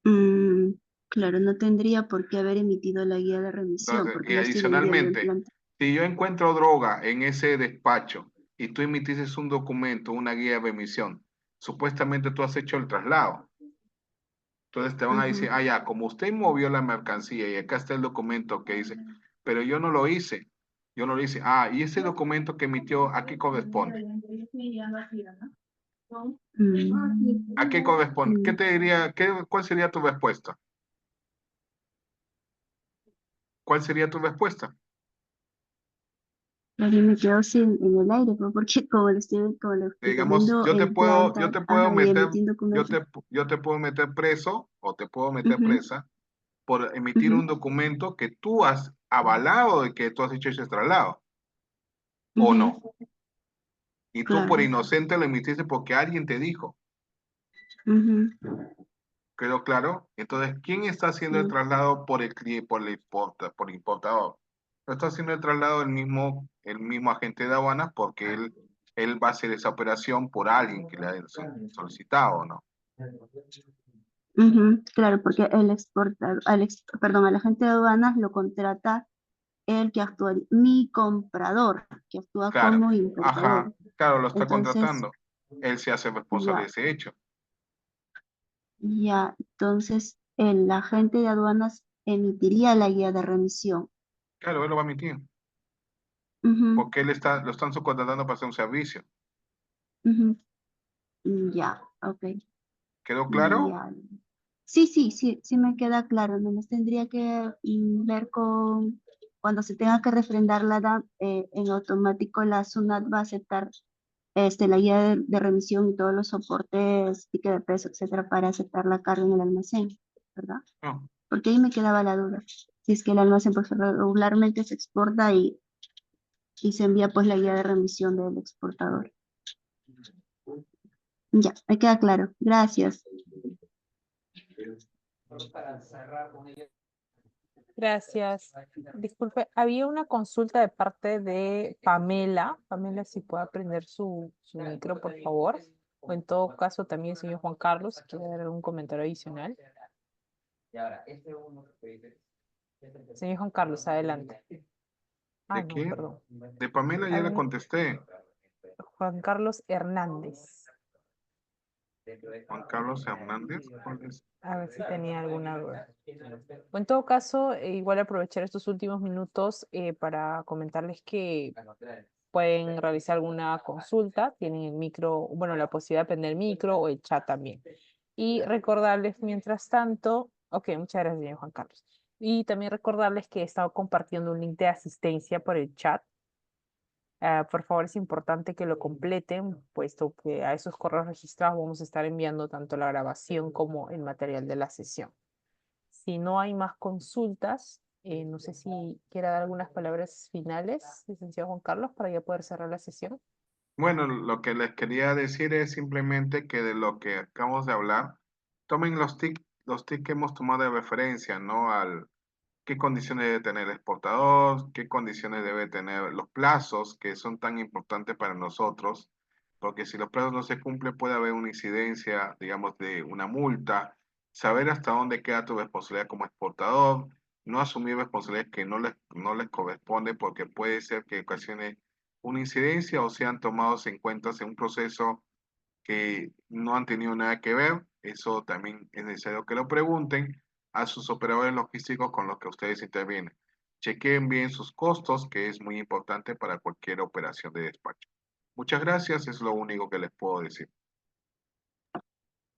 mm, claro, no tendría por qué haber emitido la guía de remisión Entonces, porque y yo estoy vendiendo en adicionalmente, planta. si yo encuentro droga en ese despacho y tú emitiste un documento, una guía de emisión, supuestamente tú has hecho el traslado. Entonces te van a decir, Ujú, ah, ya, como usted movió la mercancía y acá está el documento que dice, pero yo no lo hice, yo no lo hice. Ah, y ese documento que emitió, ¿a qué corresponde? ¿A qué corresponde? ¿Qué mm. te diría, cuál sería tu respuesta? ¿Cuál sería tu respuesta? Más bien me quedo sin, en el aire, pues, porque como lo estoy Digamos, vendiendo en yo planta, te puedo ajá, y meter, emití un documento. yo te puedo meter preso o te puedo meter Ujú, presa por emitir ujú, un documento que tú has avalado de que tú has hecho ese traslado, ¿o ujú, no? Y tú por claro. inocente lo emitiste porque alguien te dijo. Ujú, ¿Quedó claro? Entonces, ¿quién está haciendo el sí, traslado por por el importador? Lo está haciendo el traslado el mismo agente de aduanas porque él va a hacer esa operación por alguien que le ha solicitado, ¿no? ujú, claro, porque el exportador, perdón, al agente de aduanas lo contrata el que actúa, mi comprador, que actúa Claro, como importador. ajá, claro, lo está Entonces, contratando. Él se hace responsable de ya, ese hecho. entonces el agente de aduanas emitiría la guía de remisión. Claro, él lo va a emitir, Ujú, porque lo están subcontratando para hacer un servicio. ujú, ya, ok. ¿Quedó claro? Ya. Sí, sí, sí, sí me queda claro. Nomás tendría que ver con cuando se tenga que refrendar en automático la SUNAT va a aceptar la guía de remisión y todos los soportes, ticket de peso, etcétera, para aceptar la carga en el almacén, ¿verdad? No, Porque ahí me quedaba la duda. Si es que el almacén pues regularmente se exporta y se envía pues la guía de remisión del exportador. Ya, me queda claro. Gracias. Gracias. Disculpe, había una consulta de parte de Pamela. Pamela, si puede aprender su micro, por favor. O en todo caso, también el señor Juan Carlos, si quiere dar algún comentario adicional. Señor Juan Carlos, adelante. Ah, ¿de no, qué? perdón. De Pamela ya le Había- contesté. Juan Carlos Hernández. Juan Carlos Hernández, ¿cuál es? A ver si tenía alguna duda. O en todo caso, igual aprovechar estos últimos minutos para comentarles que pueden realizar alguna consulta, tienen el micro, bueno, la posibilidad de prender el micro o el chat también. Y recordarles, mientras tanto, ok, muchas gracias, señor Juan Carlos. Y también recordarles que he estado compartiendo un link de asistencia por el chat. Por favor, es importante que lo completen, puesto que a esos correos registrados vamos a estar enviando tanto la grabación como el material de la sesión. Si no hay más consultas, no sé si quiera dar algunas palabras finales, licenciado Juan Carlos, para ya poder cerrar la sesión. Bueno, lo que les quería decir es simplemente que de lo que acabamos de hablar, tomen los tics que hemos tomado de referencia, ¿no? Al qué condiciones debe tener el exportador, qué condiciones debe tener los plazos que son tan importantes para nosotros, porque si los plazos no se cumplen puede haber una incidencia, digamos, de una multa, saber hasta dónde queda tu responsabilidad como exportador, no asumir responsabilidades que no les corresponde porque puede ser que ocasione una incidencia o sean tomados en cuenta en un proceso que no han tenido nada que ver. Eso también es necesario que lo pregunten a sus operadores logísticos con los que ustedes intervienen. Chequen bien sus costos, que es muy importante para cualquier operación de despacho. Muchas gracias, es lo único que les puedo decir.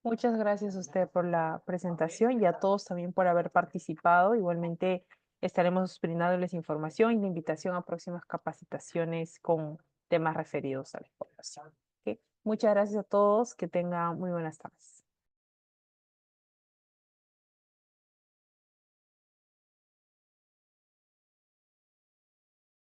Muchas gracias a usted por la presentación y a todos también por haber participado. Igualmente estaremos brindándoles información y la invitación a próximas capacitaciones con temas referidos a la exportación. ¿Ok? Muchas gracias a todos, que tengan muy buenas tardes.